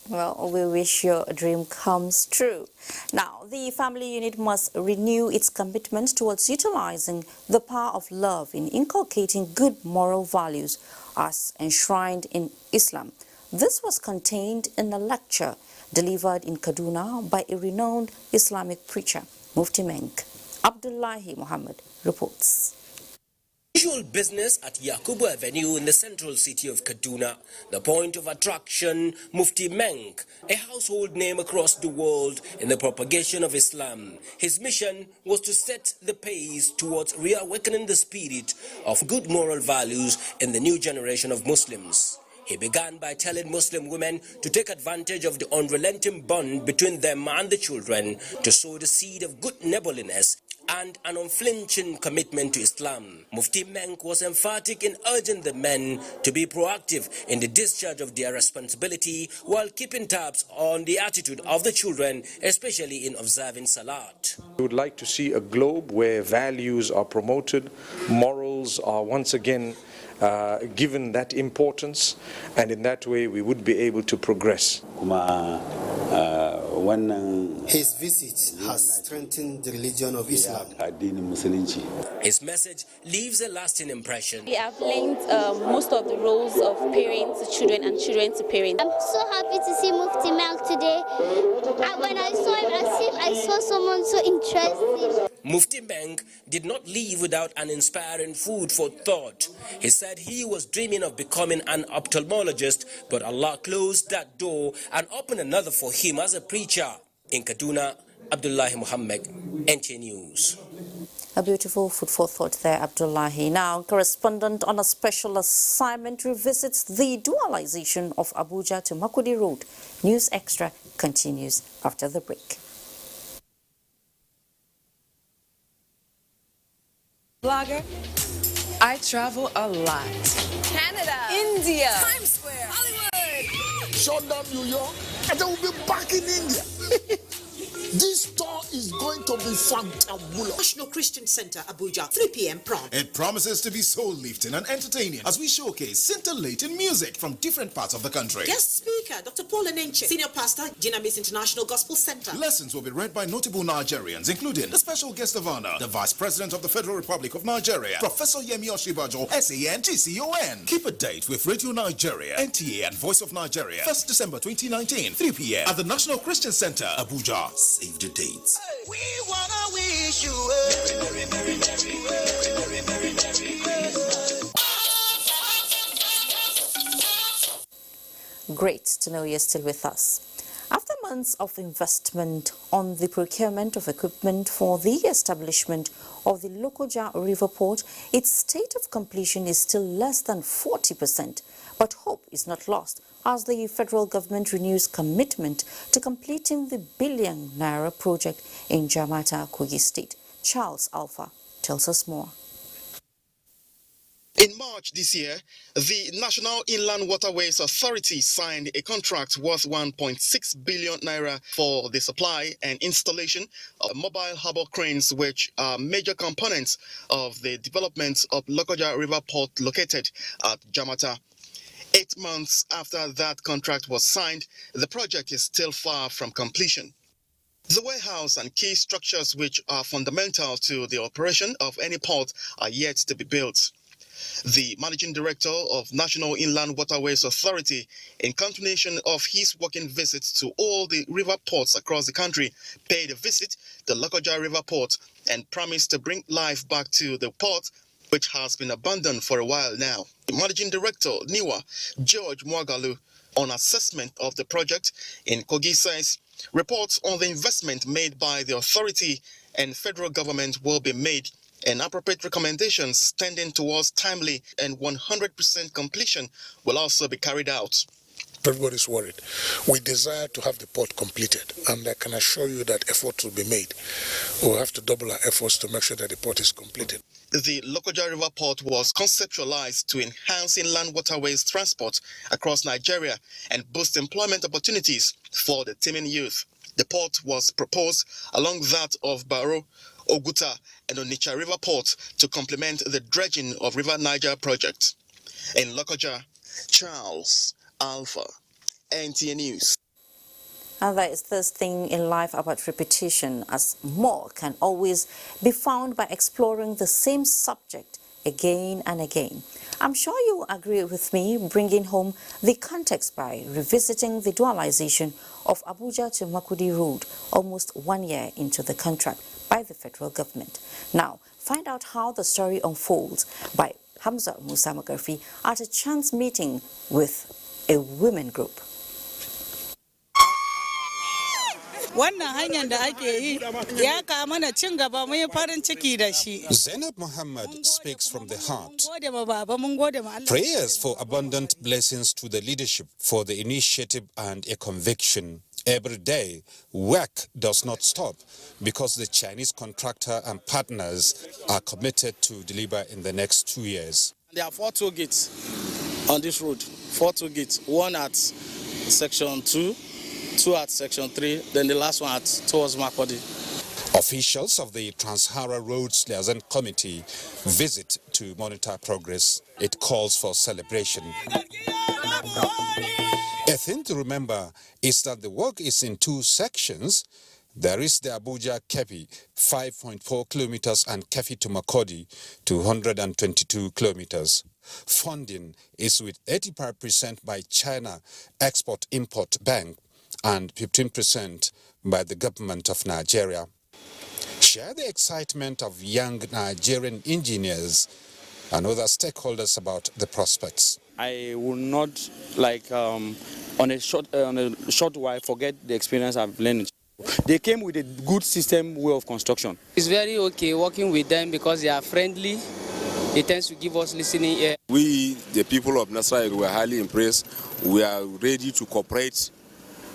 Well, we wish your dream comes true. Now, the family unit must renew its commitment towards utilizing the power of love in inculcating good moral values as enshrined in Islam. This was contained in a lecture delivered in Kaduna by a renowned Islamic preacher, Mufti Menk. Abdullahi Muhammad reports. Usual business at Yakubu Avenue in the central city of Kaduna. The point of attraction, Mufti Menk, a household name across the world in the propagation of Islam. His mission was to set the pace towards reawakening the spirit of good moral values in the new generation of Muslims. He began by telling Muslim women to take advantage of the unrelenting bond between them and the children to sow the seed of good neighborliness and an unflinching commitment to Islam. Mufti Menk was emphatic in urging the men to be proactive in the discharge of their responsibility while keeping tabs on the attitude of the children, especially in observing Salat. We would like to see a globe where values are promoted, morals are once again given that importance, and in that way we would be able to progress. His visit has strengthened the religion of Islam. His message leaves a lasting impression. We have learned most of the roles of parents to children and children to parents. I'm so happy to see Mufti Menk today. When I saw him, as if I saw someone so interesting. Mufti Menk did not leave without an inspiring food for thought. He said he was dreaming of becoming an ophthalmologist, but Allah closed that door and opened another for him as a preacher. In Kaduna, Abdullahi Muhammad, NTA News. A beautiful food for thought there, Abdullahi. Now, correspondent on a special assignment revisits the dualization of Abuja to Makurdi Road. News Extra continues after the break. Blogger, I travel a lot. Canada, India, Times Square, Hollywood. Shut down New York, and then we'll be back in India. This tour is going to be fantabulous. National Christian Center, Abuja, 3 p.m. prompt. It promises to be soul-lifting and entertaining as we showcase scintillating music from different parts of the country. Guest speaker, Dr. Paul Enenche, Senior Pastor, Dynamis International Gospel Center. Lessons will be read by notable Nigerians, including the special guest of honor, the Vice President of the Federal Republic of Nigeria, Professor Yemi Oshibajo, SAN GCON. Keep a date with Radio Nigeria, NTA, and Voice of Nigeria, 1st December 2019, 3 p.m. at the National Christian Center, Abuja. Save the dates. We wanna wish you a Merry, Merry, Merry, Merry, Merry, Merry, Merry Christmas. Great to know you're still with us. After months of investment on the procurement of equipment for the establishment of the Lokoja River Port, its state of completion is still less than 40%. But hope is not lost as the federal government renews commitment to completing the billion naira project in Jamata, Kogi State. Charles Alpha tells us more. In March this year, the National Inland Waterways Authority signed a contract worth 1.6 billion naira for the supply and installation of mobile harbor cranes, which are major components of the development of Lokoja River Port located at Jamata. 8 months after that contract was signed, the project is still far from completion. The warehouse and key structures which are fundamental to the operation of any port are yet to be built. The Managing Director of National Inland Waterways Authority, in continuation of his working visits to all the river ports across the country, paid a visit to Lokoja River Port and promised to bring life back to the port, which has been abandoned for a while now. The Managing Director, NIWA, George Mwagalu, on assessment of the project in Kogi says, reports on the investment made by the authority and federal government will be made, and appropriate recommendations tending towards timely and 100% completion will also be carried out. Everybody's worried. We desire to have the port completed, and I can assure you that efforts will be made. We'll have to double our efforts to make sure that the port is completed. The Lokoja River Port was conceptualized to enhance inland waterways transport across Nigeria and boost employment opportunities for the teeming youth. The port was proposed along that of Baro, Oguta, and Onitsha River Port to complement the dredging of River Niger project. In Lokoja, Charles Alpha, NTA News. And there is this thing in life about repetition, as more can always be found by exploring the same subject again and again. I'm sure you agree with me, bringing home the context by revisiting the dualization of Abuja to Makudi Road almost 1 year into the contract by the federal government. Now, find out how the story unfolds by Hamza Musa Magarfi at a chance meeting with a women group. Zainab Muhammad speaks from the heart. Prayers for abundant blessings to the leadership for the initiative and a conviction. Every day, work does not stop because the Chinese contractor and partners are committed to deliver in the next 2 years. There are 4 toll gates on this road, 4 toll gates, one at section 2, 2 at section 3, then the last one towards Makodi. Officials of the Trans-Hara Roads Liaison Committee visit to monitor progress. It calls for celebration. A thing to remember is that the work is in 2 sections. There is the Abuja-Kefi, 5.4 kilometers, and Kefi to Makodi, 222 kilometers. Funding is with 85% by China Export-Import Bank and 15% by the government of Nigeria. Share the excitement of young Nigerian engineers and other stakeholders about the prospects. I will not, on a short while, forget the experience I've learned. They came with a good system way of construction. It's very okay working with them because they are friendly. It tends to give us listening ear. We, the people of Nasra, we are highly impressed. We are ready to cooperate.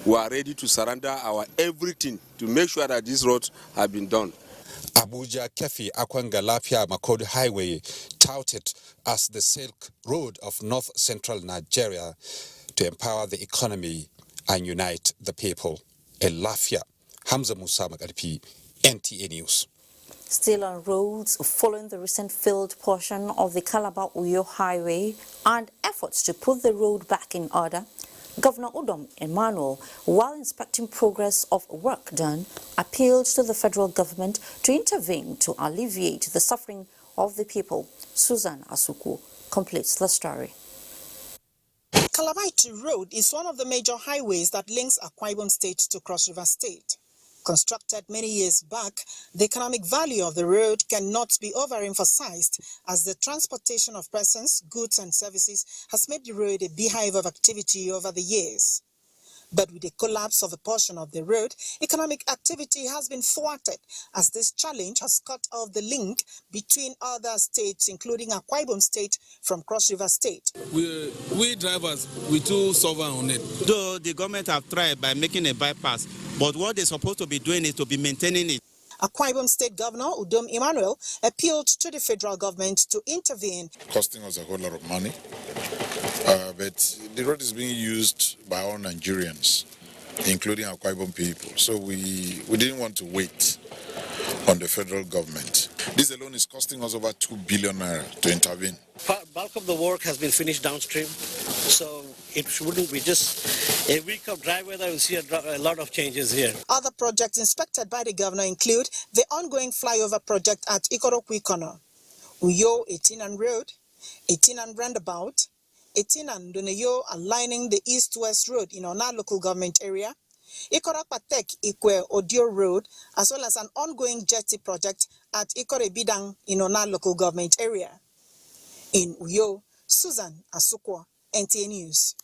We are ready to surrender our everything to make sure that these roads have been done. Abuja-Kefi Akwangalapia Makodi Highway, touted as the Silk Road of north-central Nigeria to empower the economy and unite the people. Elafia, Hamza Musa Magarfi, NTA News. Still on roads, following the recent failed portion of the Calabar-Uyo Highway and efforts to put the road back in order, Governor Udom Emmanuel, while inspecting progress of work done, appealed to the federal government to intervene to alleviate the suffering of the people. Susan Asuku completes the story. Calabar Road is one of the major highways that links Akwa Ibom State to Cross River State. Constructed many years back, the economic value of the road cannot be overemphasized as the transportation of persons, goods and services has made the road a beehive of activity over the years. But with the collapse of a portion of the road, economic activity has been thwarted as this challenge has cut off the link between other states, including Akwa Ibom State from Cross River State. We drivers, we too suffer on it. Though the government have tried by making a bypass, but what they're supposed to be doing is to be maintaining it. Akwa Ibom State Governor Udom Emmanuel appealed to the federal government to intervene. Costing us a whole lot of money, but the road is being used by all Nigerians, including Akwa Ibom people. So we didn't want to wait on the federal government. This alone is costing us over 2 billion naira to intervene. Bulk of the work has been finished downstream, so it wouldn't be just a week of dry weather. We'll see a lot of changes here. Other projects inspected by the governor include the ongoing flyover project at Ikorokwi Corner, Uyo 18 Road, 18 Roundabout, 18 Doneyo aligning the east-west road in Ona local government area, Ikorakpatek Ikwe Odio Road, as well as an ongoing jetty project at Ikorebidang in Ona local government area. In Uyo, Susan Asukwa, NTA News.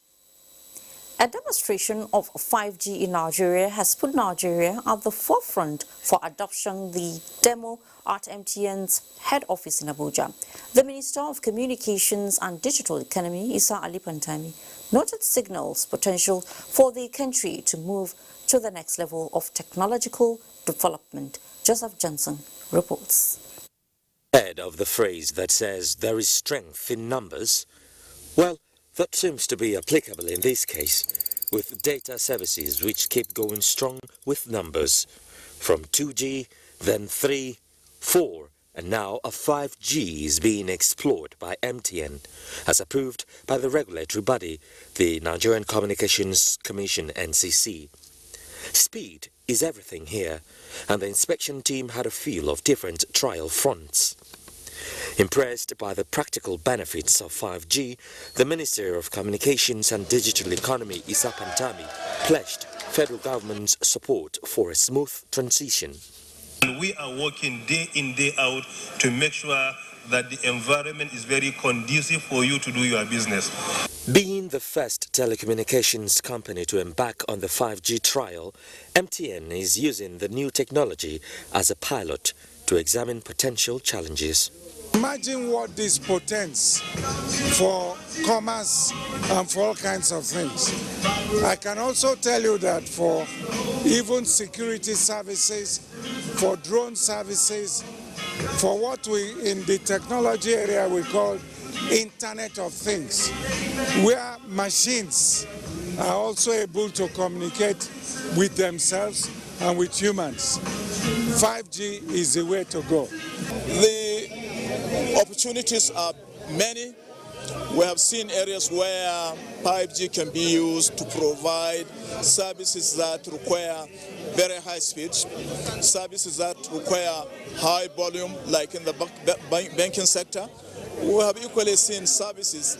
A demonstration of 5G in Nigeria has put Nigeria at the forefront for adoption the demo at MTN's head office in Abuja. The Minister of Communications and Digital Economy, Issa Ali Pantami, noted signals potential for the country to move to the next level of technological development. Joseph Johnson reports. Head of the phrase that says there is strength in numbers? Well, that seems to be applicable in this case, with data services which keep going strong with numbers. From 2G, then 3, 4, and now a 5G is being explored by MTN, as approved by the regulatory body, the Nigerian Communications Commission (NCC). Speed is everything here, and the inspection team had a feel of different trial fronts. Impressed by the practical benefits of 5G, the Minister of Communications and Digital Economy, Issa Pantami, pledged federal government's support for a smooth transition. And we are working day in, day out to make sure that the environment is very conducive for you to do your business. Being the first telecommunications company to embark on the 5G trial, MTN is using the new technology as a pilot to examine potential challenges. Imagine what this portends for commerce and for all kinds of things. I can also tell you that for even security services, for drone services, for what we in the technology area we call Internet of Things, where machines are also able to communicate with themselves and with humans. 5G is the way to go. The opportunities are many. We have seen areas where 5G can be used to provide services that require very high speeds, services that require high volume, like in the banking sector. We have equally seen services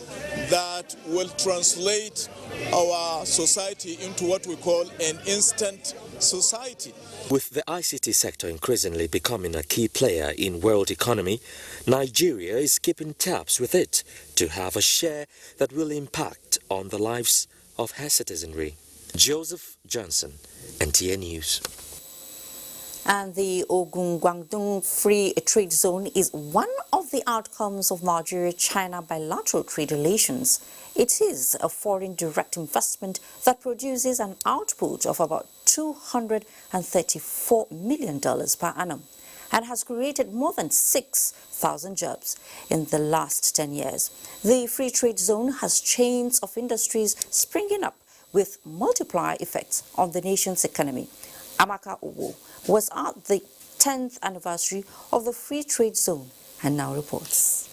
that will translate our society into what we call an instant society. With the ICT sector increasingly becoming a key player in world economy, Nigeria is keeping tabs with it to have a share that will impact on the lives of her citizenry. Joseph Johnson, NTA News. And the Ogun-Guangdong Free Trade Zone is one of the outcomes of Nigeria-China bilateral trade relations. It is a foreign direct investment that produces an output of about $234 million per annum and has created more than 6,000 jobs in the last 10 years. The Free Trade Zone has chains of industries springing up with multiplier effects on the nation's economy. Amaka Owo was at the 10th anniversary of the Free Trade Zone and now reports.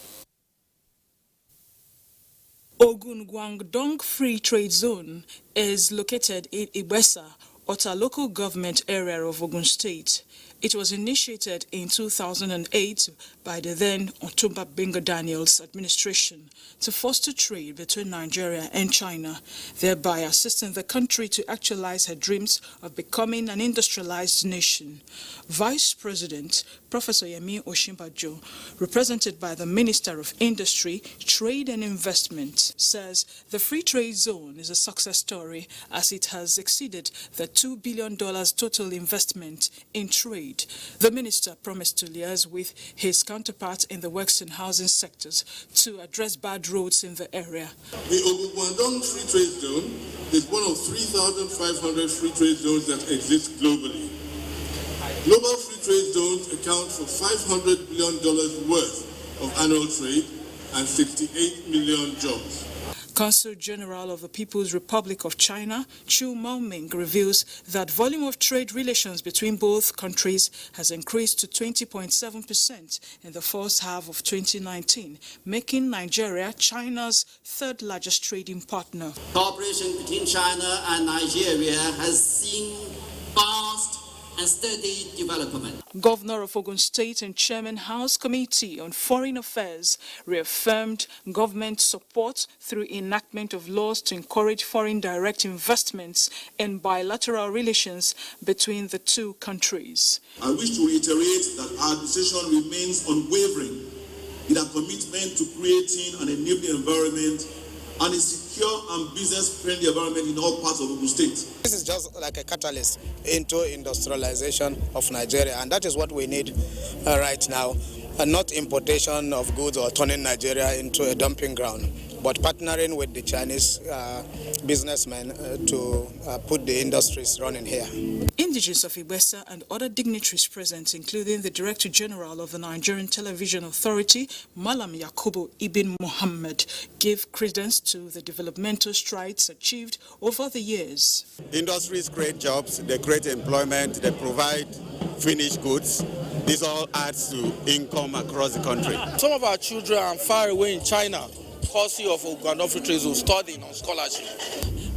Ogun-Guangdong Free Trade Zone is located in Ibesa, Ota local government area of Ogun State. It was initiated in 2008 by the then Otumba Binga Daniels administration to foster trade between Nigeria and China, thereby assisting the country to actualize her dreams of becoming an industrialized nation. Vice President Professor Yemi Osinbajo, represented by the Minister of Industry, Trade and Investment, says the Free Trade Zone is a success story as it has exceeded the $2 billion total investment in trade. The minister promised to liaise with his counterparts in the works and housing sectors to address bad roads in the area. The Ogun-Guangdong Free Trade Zone is one of 3,500 free trade zones that exist globally. Global free trade zones account for $500 billion worth of annual trade and 68 million jobs. Consul General of the People's Republic of China, Chu Maoming, reveals that volume of trade relations between both countries has increased to 20.7% in the first half of 2019, making Nigeria China's third largest trading partner. Cooperation between China and Nigeria has seen fast and steady development. Governor of Ogun State and Chairman House Committee on Foreign Affairs reaffirmed government support through enactment of laws to encourage foreign direct investments and bilateral relations between the two countries. I wish to reiterate that our decision remains unwavering in our commitment to creating an enabling environment and a secure and business-friendly environment in all parts of Ogun State. This is just like a catalyst into industrialization of Nigeria, and that is what we need right now, and not importation of goods or turning Nigeria into a dumping ground. but partnering with the Chinese businessmen to put the industries running here. Indigenous of Igbesa and other dignitaries present, including the Director General of the Nigerian Television Authority, Malam Yakubu Ibn Muhammad, gave credence to the developmental strides achieved over the years. Industries create jobs, they create employment, they provide finished goods. This all adds to income across the country. Some of our children are far away in China, courtesy of Guangdong Free Trade Zone, studying on scholarship.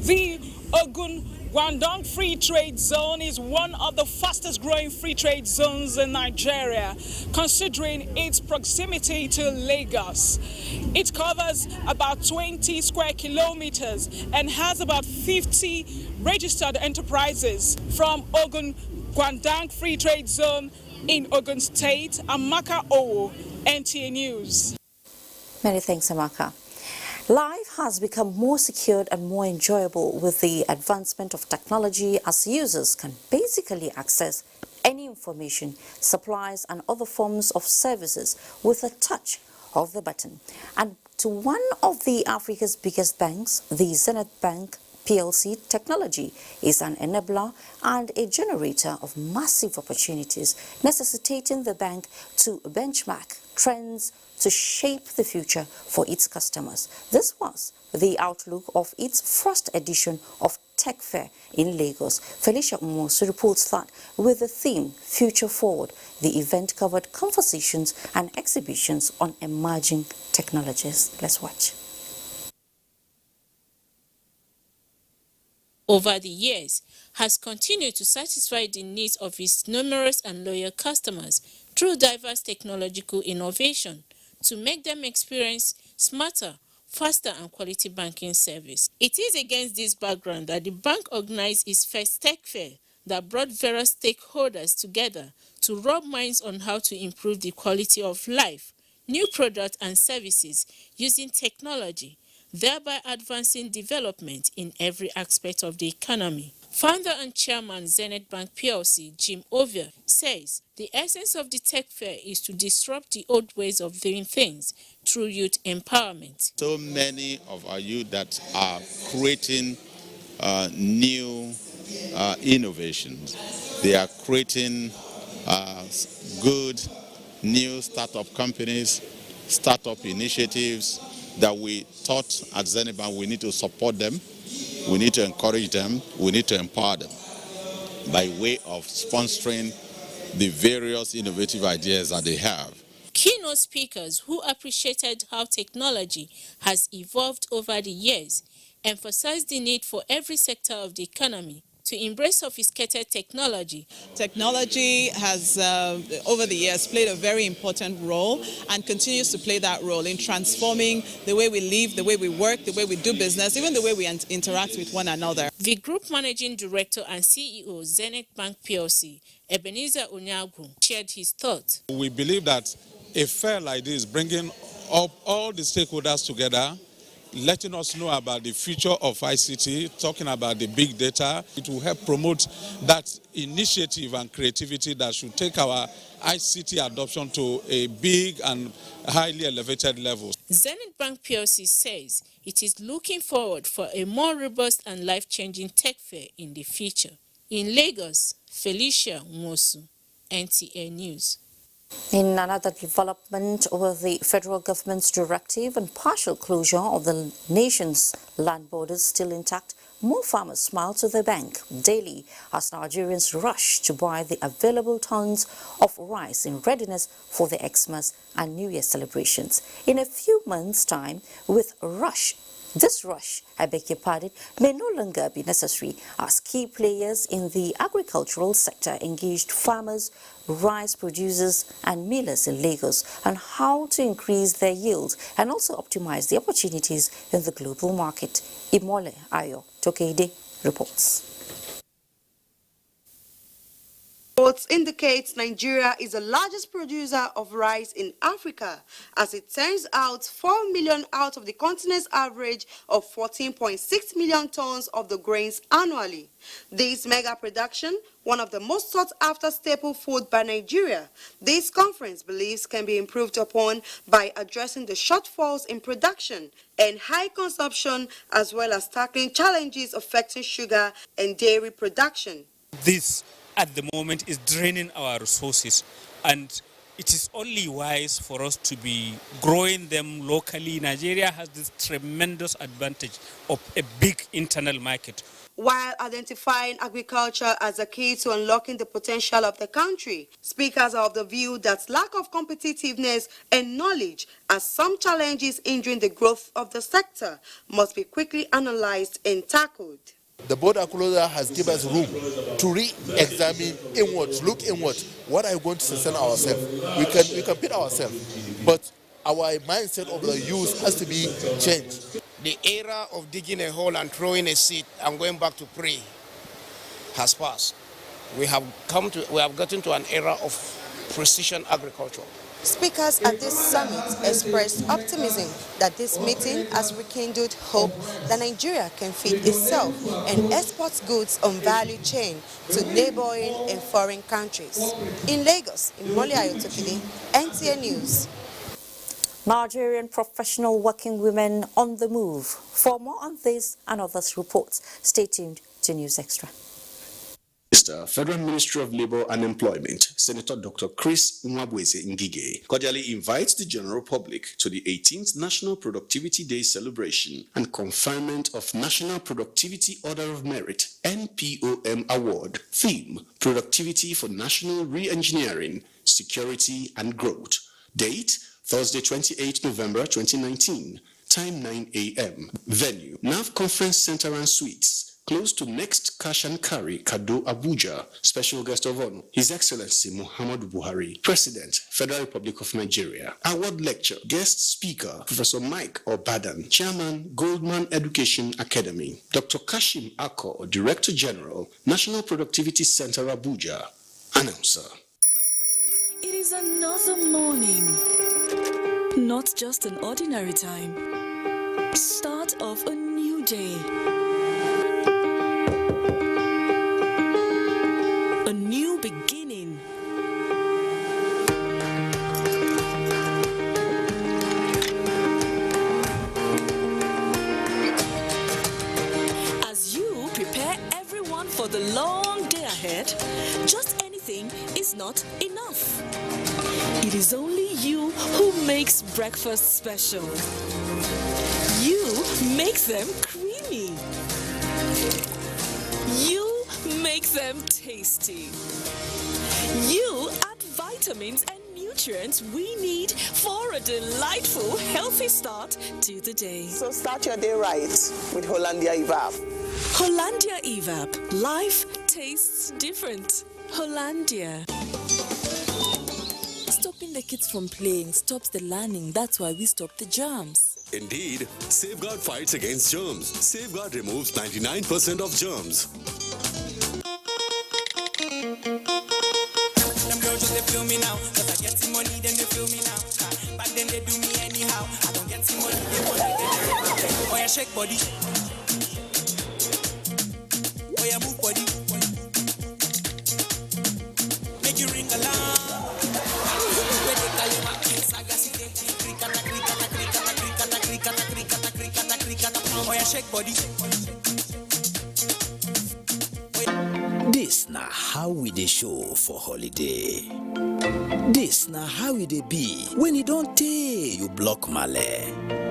The Ogun Guangdong Free Trade Zone is one of the fastest growing free trade zones in Nigeria, considering its proximity to Lagos. It covers about 20 square kilometers and has about 50 registered enterprises from Ogun Guangdong Free Trade Zone in Ogun State. Amaka Owo, NTA News. Many thanks, Amaka. Life has become more secured and more enjoyable with the advancement of technology, as users can basically access any information, supplies and other forms of services with a touch of the button. And to one of the Africa's biggest banks, the Zenith Bank PLC, technology is an enabler and a generator of massive opportunities, necessitating the bank to benchmark trends to shape the future for its customers. This was the outlook of its first edition of Tech Fair in Lagos. Felicia Umar reports that with the theme Future Forward, the event covered conversations and exhibitions on emerging technologies. Let's watch. Over the years, has continued to satisfy the needs of its numerous and loyal customers through diverse technological innovation to make them experience smarter, faster and quality banking service. It is against this background that the bank organized its first Tech Fair that brought various stakeholders together to rub minds on how to improve the quality of life, new products and services using technology, thereby advancing development in every aspect of the economy. Founder and chairman Zenith Bank PLC, Jim Ovia, says the essence of the Tech Fair is to disrupt the old ways of doing things through youth empowerment. So many of our youth that are creating new innovations. They are creating good new startup companies, startup initiatives that we thought at Zenith Bank we need to support them. We need to encourage them, we need to empower them by way of sponsoring the various innovative ideas that they have. Keynote speakers who appreciated how technology has evolved over the years emphasized the need for every sector of the economy to embrace sophisticated technology. Technology has, over the years, played a very important role and continues to play that role in transforming the way we live, the way we work, the way we do business, even the way we interact with one another. The Group Managing Director and CEO, Zenith Bank PLC, Ebenezer Onyagu, shared his thoughts. We believe that a fair like this, bringing up all the stakeholders together, letting us know about the future of ICT, talking about the big data. It will help promote that initiative and creativity that should take our ICT adoption to a big and highly elevated level. Zenith Bank PLC says it is looking forward for a more robust and life-changing tech fair in the future. In Lagos, Felicia Nwosu, NTA News. In another development, with the federal government's directive and partial closure of the nation's land borders still intact, more farmers smile to the bank daily as Nigerians rush to buy the available tons of rice in readiness for the Xmas and New Year celebrations. In a few months' time, this rush, I beg your pardon, may no longer be necessary as key players in the agricultural sector engaged farmers, rice producers and millers in Lagos on how to increase their yields and also optimize the opportunities in the global market. Imole Ayo Tokeide reports. Reports indicate Nigeria is the largest producer of rice in Africa, as it turns out 4 million out of the continent's average of 14.6 million tons of the grains annually. This mega production, one of the most sought-after staple food by Nigeria, this conference believes can be improved upon by addressing the shortfalls in production and high consumption, as well as tackling challenges affecting sugar and dairy production. This at the moment is draining our resources, and it is only wise for us to be growing them locally. Nigeria has this tremendous advantage of a big internal market. While identifying agriculture as a key to unlocking the potential of the country, speakers are of the view that lack of competitiveness and knowledge are some challenges hindering the growth of the sector must be quickly analyzed and tackled. The border closure has given us room to re-examine inwards, look inwards. What are we going to sustain ourselves? We can feed ourselves, but our mindset of the youth has to be changed. The era of digging a hole and throwing a seed and going back to pray has passed. We have gotten to an era of precision agriculture. Speakers at this summit expressed optimism that this meeting has rekindled hope that Nigeria can feed itself and export goods on value chain to neighboring and foreign countries. In Lagos, Imoli Ayotokili, NTA News. Nigerian professional working women on the move. For more on this and others reports, stay tuned to News Extra. Federal Ministry of Labor and Employment, Senator Dr. Chris Nwabweze Ngige, cordially invites the general public to the 18th National Productivity Day celebration and conferment of National Productivity Order of Merit, NPOM Award. Theme: Productivity for National Re-engineering, Security and Growth. Date: Thursday, 28 November 2019. Time 9 a.m. Venue: NAV Conference Center and Suites, close to Next Cash and Carry, Kado, Abuja. Special guest of honor, His Excellency Muhammadu Buhari, President, Federal Republic of Nigeria. Award lecture, guest speaker, Professor Mike Obadan, Chairman, Goldman Education Academy. Dr. Kashim Ako, Director General, National Productivity Center, Abuja. Announcer. It is another morning, not just an ordinary time. Start of a new day. A new beginning. As you prepare everyone for the long day ahead, just anything is not enough. It is only you who makes breakfast special. You make them creamy. You make them tasty. You add vitamins and nutrients we need for a delightful, healthy start to the day. So start your day right with Hollandia Evap. Hollandia Evap. Life tastes different. Hollandia. Stopping the kids from playing stops the learning. That's why we stop the germs. Indeed, Safeguard fights against germs. Safeguard removes 99% of germs. Them girls just they feel me now, cause I get some money, then they feel me now. Back then they do me anyhow. I don't get some money, they want to get it. Oh yeah, shake body. Oh yeah, move body. Make you ring alarm. Oh yeah, shake body. This na how we dey show for holiday. This na how we dey be when you don't tey you block male.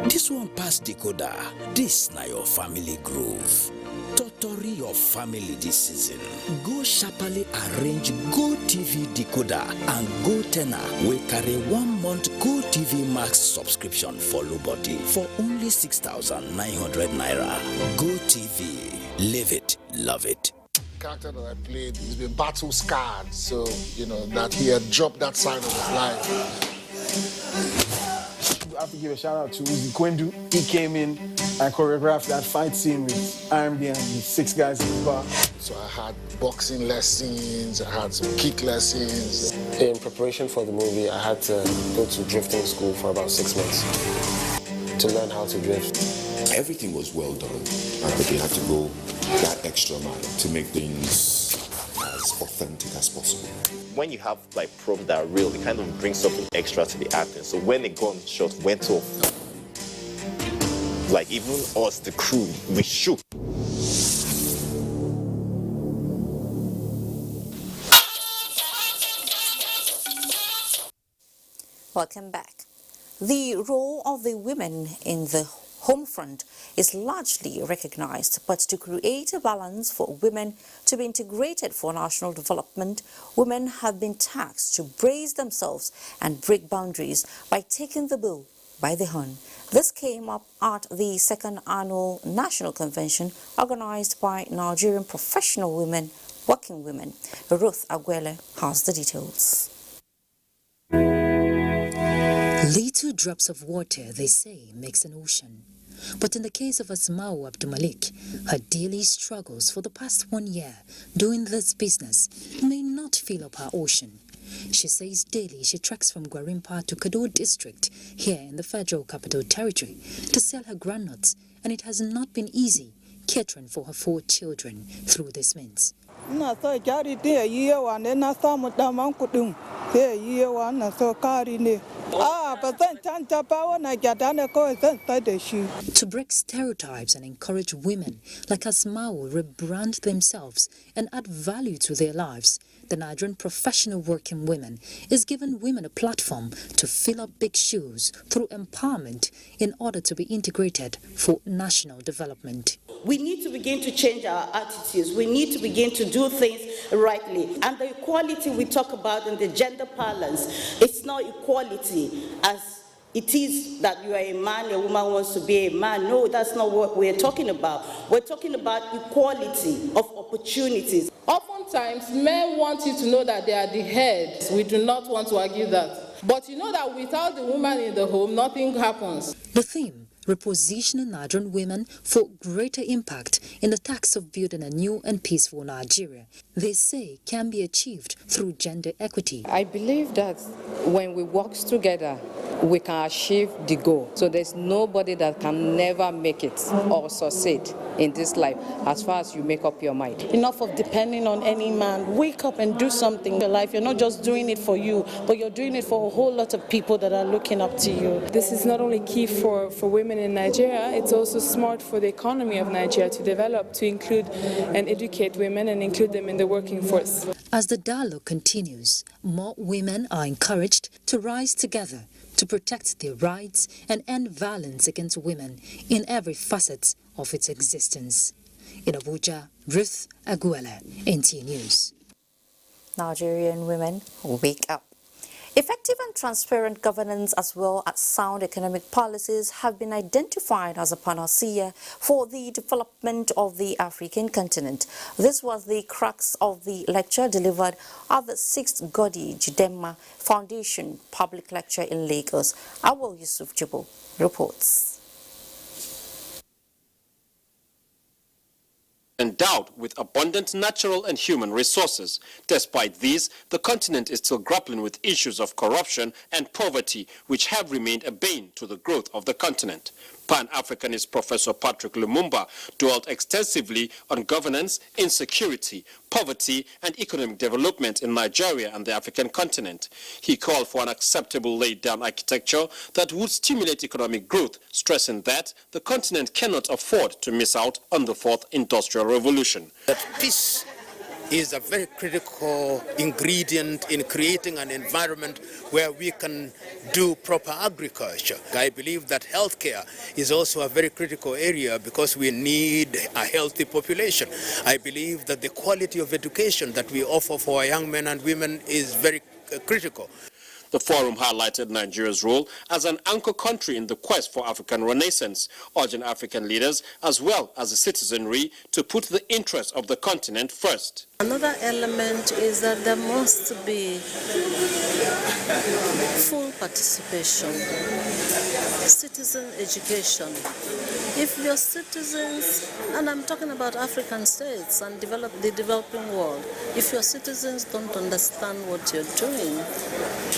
This one pass decoder. This na your family groove. Totori your family this season. Go sharply arrange Go TV decoder and Go Tenor wey carry 1 month Go TV Max subscription for low body for only 6,900 naira. Go TV. Live it, love it. Character that I played, he's been battle scarred, so that he had dropped that side of his life. have to give a shout out to Uzi Kwendu. He came in and choreographed that fight scene with RMD and the 6 guys in the bar. So I had boxing lessons, I had some kick lessons. In preparation for the movie, I had to go to drifting school for about 6 months to learn how to drift. Everything was well done, but they had to go that extra mile to make things as authentic as possible. When you have like props that are real, it kind of brings something extra to the acting. So when the gun shot went off, like even us, the crew, we shook. Welcome back. The role of the women in the home front is largely recognized, but to create a balance for women to be integrated for national development, women have been tasked to brace themselves and break boundaries by taking the bull by the horn. This came up at the second annual national convention organized by Nigerian professional women, working women. Ruth Aguele has the details. Little drops of water, they say, makes an ocean. But in the case of Asma'u Abdulmalik, her daily struggles for the past 1 year doing this business may not fill up her ocean. She says daily she treks from Gwarimpa to Kado district here in the Federal Capital Territory to sell her groundnuts, and it has not been easy catering for her 4 children through this means. To break stereotypes and encourage women like Asma'u rebrand themselves and add value to their lives, the Nigerian professional working women is giving women a platform to fill up big shoes through empowerment in order to be integrated for national development. We need to begin to change our attitudes. We need to begin to do things rightly. And the equality we talk about in the gender parlance, it's not equality as it is that you are a man, a woman wants to be a man. No, that's not what we're talking about. We're talking about equality of opportunities. Oftentimes, men want you to know that they are the head. We do not want to argue that. But you know that without the woman in the home, nothing happens. The theme, repositioning Nigerian women for greater impact in the task of building a new and peaceful Nigeria, they say can be achieved through gender equity. I believe that when we work together, we can achieve the goal. So there's nobody that can never make it or succeed in this life as far as you make up your mind. Enough of depending on any man. Wake up and do something in your life. You're not just doing it for you, but you're doing it for a whole lot of people that are looking up to you. This is not only key for women in Nigeria, it's also smart for the economy of Nigeria to develop, to include and educate women and include them in the working force. As the dialogue continues, more women are encouraged to rise together to protect their rights and end violence against women in every facet of its existence. In Abuja, Ruth Aguele, NT News. Nigerian women, wake up. Effective and transparent governance as well as sound economic policies have been identified as a panacea for the development of the African continent. This was the crux of the lecture delivered at the 6th Godi Jidema Foundation Public Lecture in Lagos. Awal Yusuf Jibo reports. Endowed with abundant natural and human resources. Despite these, the continent is still grappling with issues of corruption and poverty, which have remained a bane to the growth of the continent. Pan-Africanist Professor Patrick Lumumba dwelt extensively on governance, insecurity, poverty, and economic development in Nigeria and the African continent. He called for an acceptable laid-down architecture that would stimulate economic growth, stressing that the continent cannot afford to miss out on the 4th Industrial Revolution. That peace is a very critical ingredient in creating an environment where we can do proper agriculture. I believe that healthcare is also a very critical area because we need a healthy population. I believe that the quality of education that we offer for our young men and women is very critical. The forum highlighted Nigeria's role as an anchor country in the quest for African renaissance, urging African leaders as well as the citizenry to put the interests of the continent first. Another element is that there must be full participation, citizen education. If your citizens, and I'm talking about African states and the developing world, if your citizens don't understand what you're doing,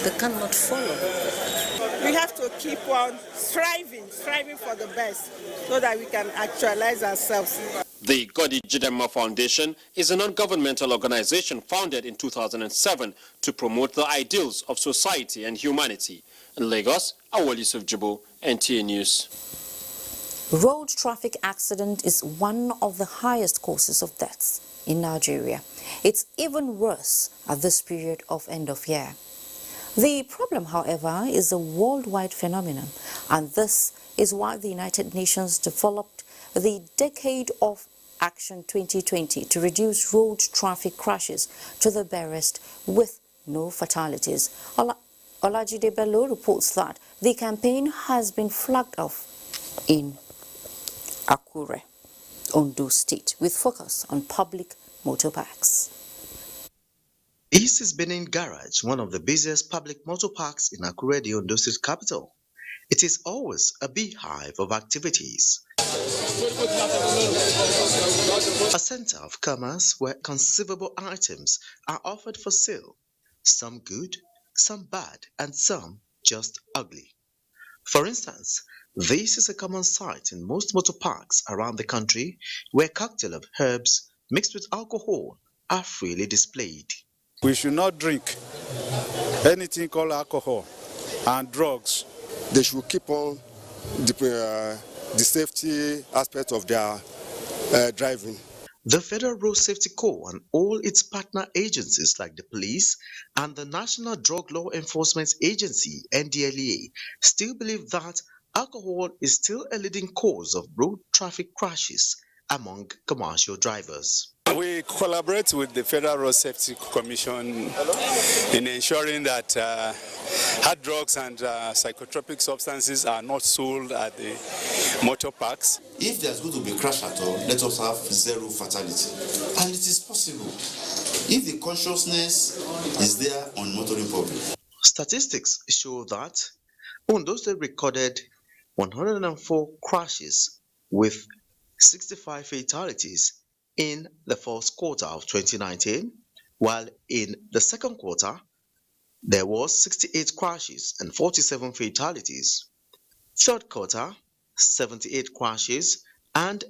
they cannot follow. We have to keep on striving for the best so that we can actualize ourselves. The Godi Jidema Foundation is a non-governmental organization founded in 2007 to promote the ideals of society and humanity. In Lagos, Awal Yusuf Jibo, NTA News. Road traffic accident is one of the highest causes of deaths in Nigeria. It's even worse at this period of end of year. The problem, however, is a worldwide phenomenon, and this is why the United Nations developed the Decade of Action 2020 to reduce road traffic crashes to the barest with no fatalities. Olajide Bello reports that the campaign has been flagged off in Akure, Ondo State, with focus on public motor parks. This is Benin Garage, one of the busiest public motor parks in Akure, the Ondo State capital. It is always a beehive of activities. A center of commerce where conceivable items are offered for sale, some good, some bad, and some just ugly. For instance, this is a common sight in most motor parks around the country where cocktail of herbs mixed with alcohol are freely displayed. We should not drink anything called alcohol and drugs. They should keep on the safety aspect of their driving. The Federal Road Safety Corps and all its partner agencies like the police and the National Drug Law Enforcement Agency, NDLEA, still believe that alcohol is still a leading cause of road traffic crashes among commercial drivers. We collaborate with the Federal Road Safety Commission in ensuring that hard drugs and psychotropic substances are not sold at the motor parks. If there's going to be a crash at all, let us have zero fatality. And it is possible if the consciousness is there on motoring public. Statistics show that Ondo State recorded 104 crashes with 65 fatalities in the first quarter of 2019, while in the second quarter, there was 68 crashes and 47 fatalities. Third quarter, 78 crashes and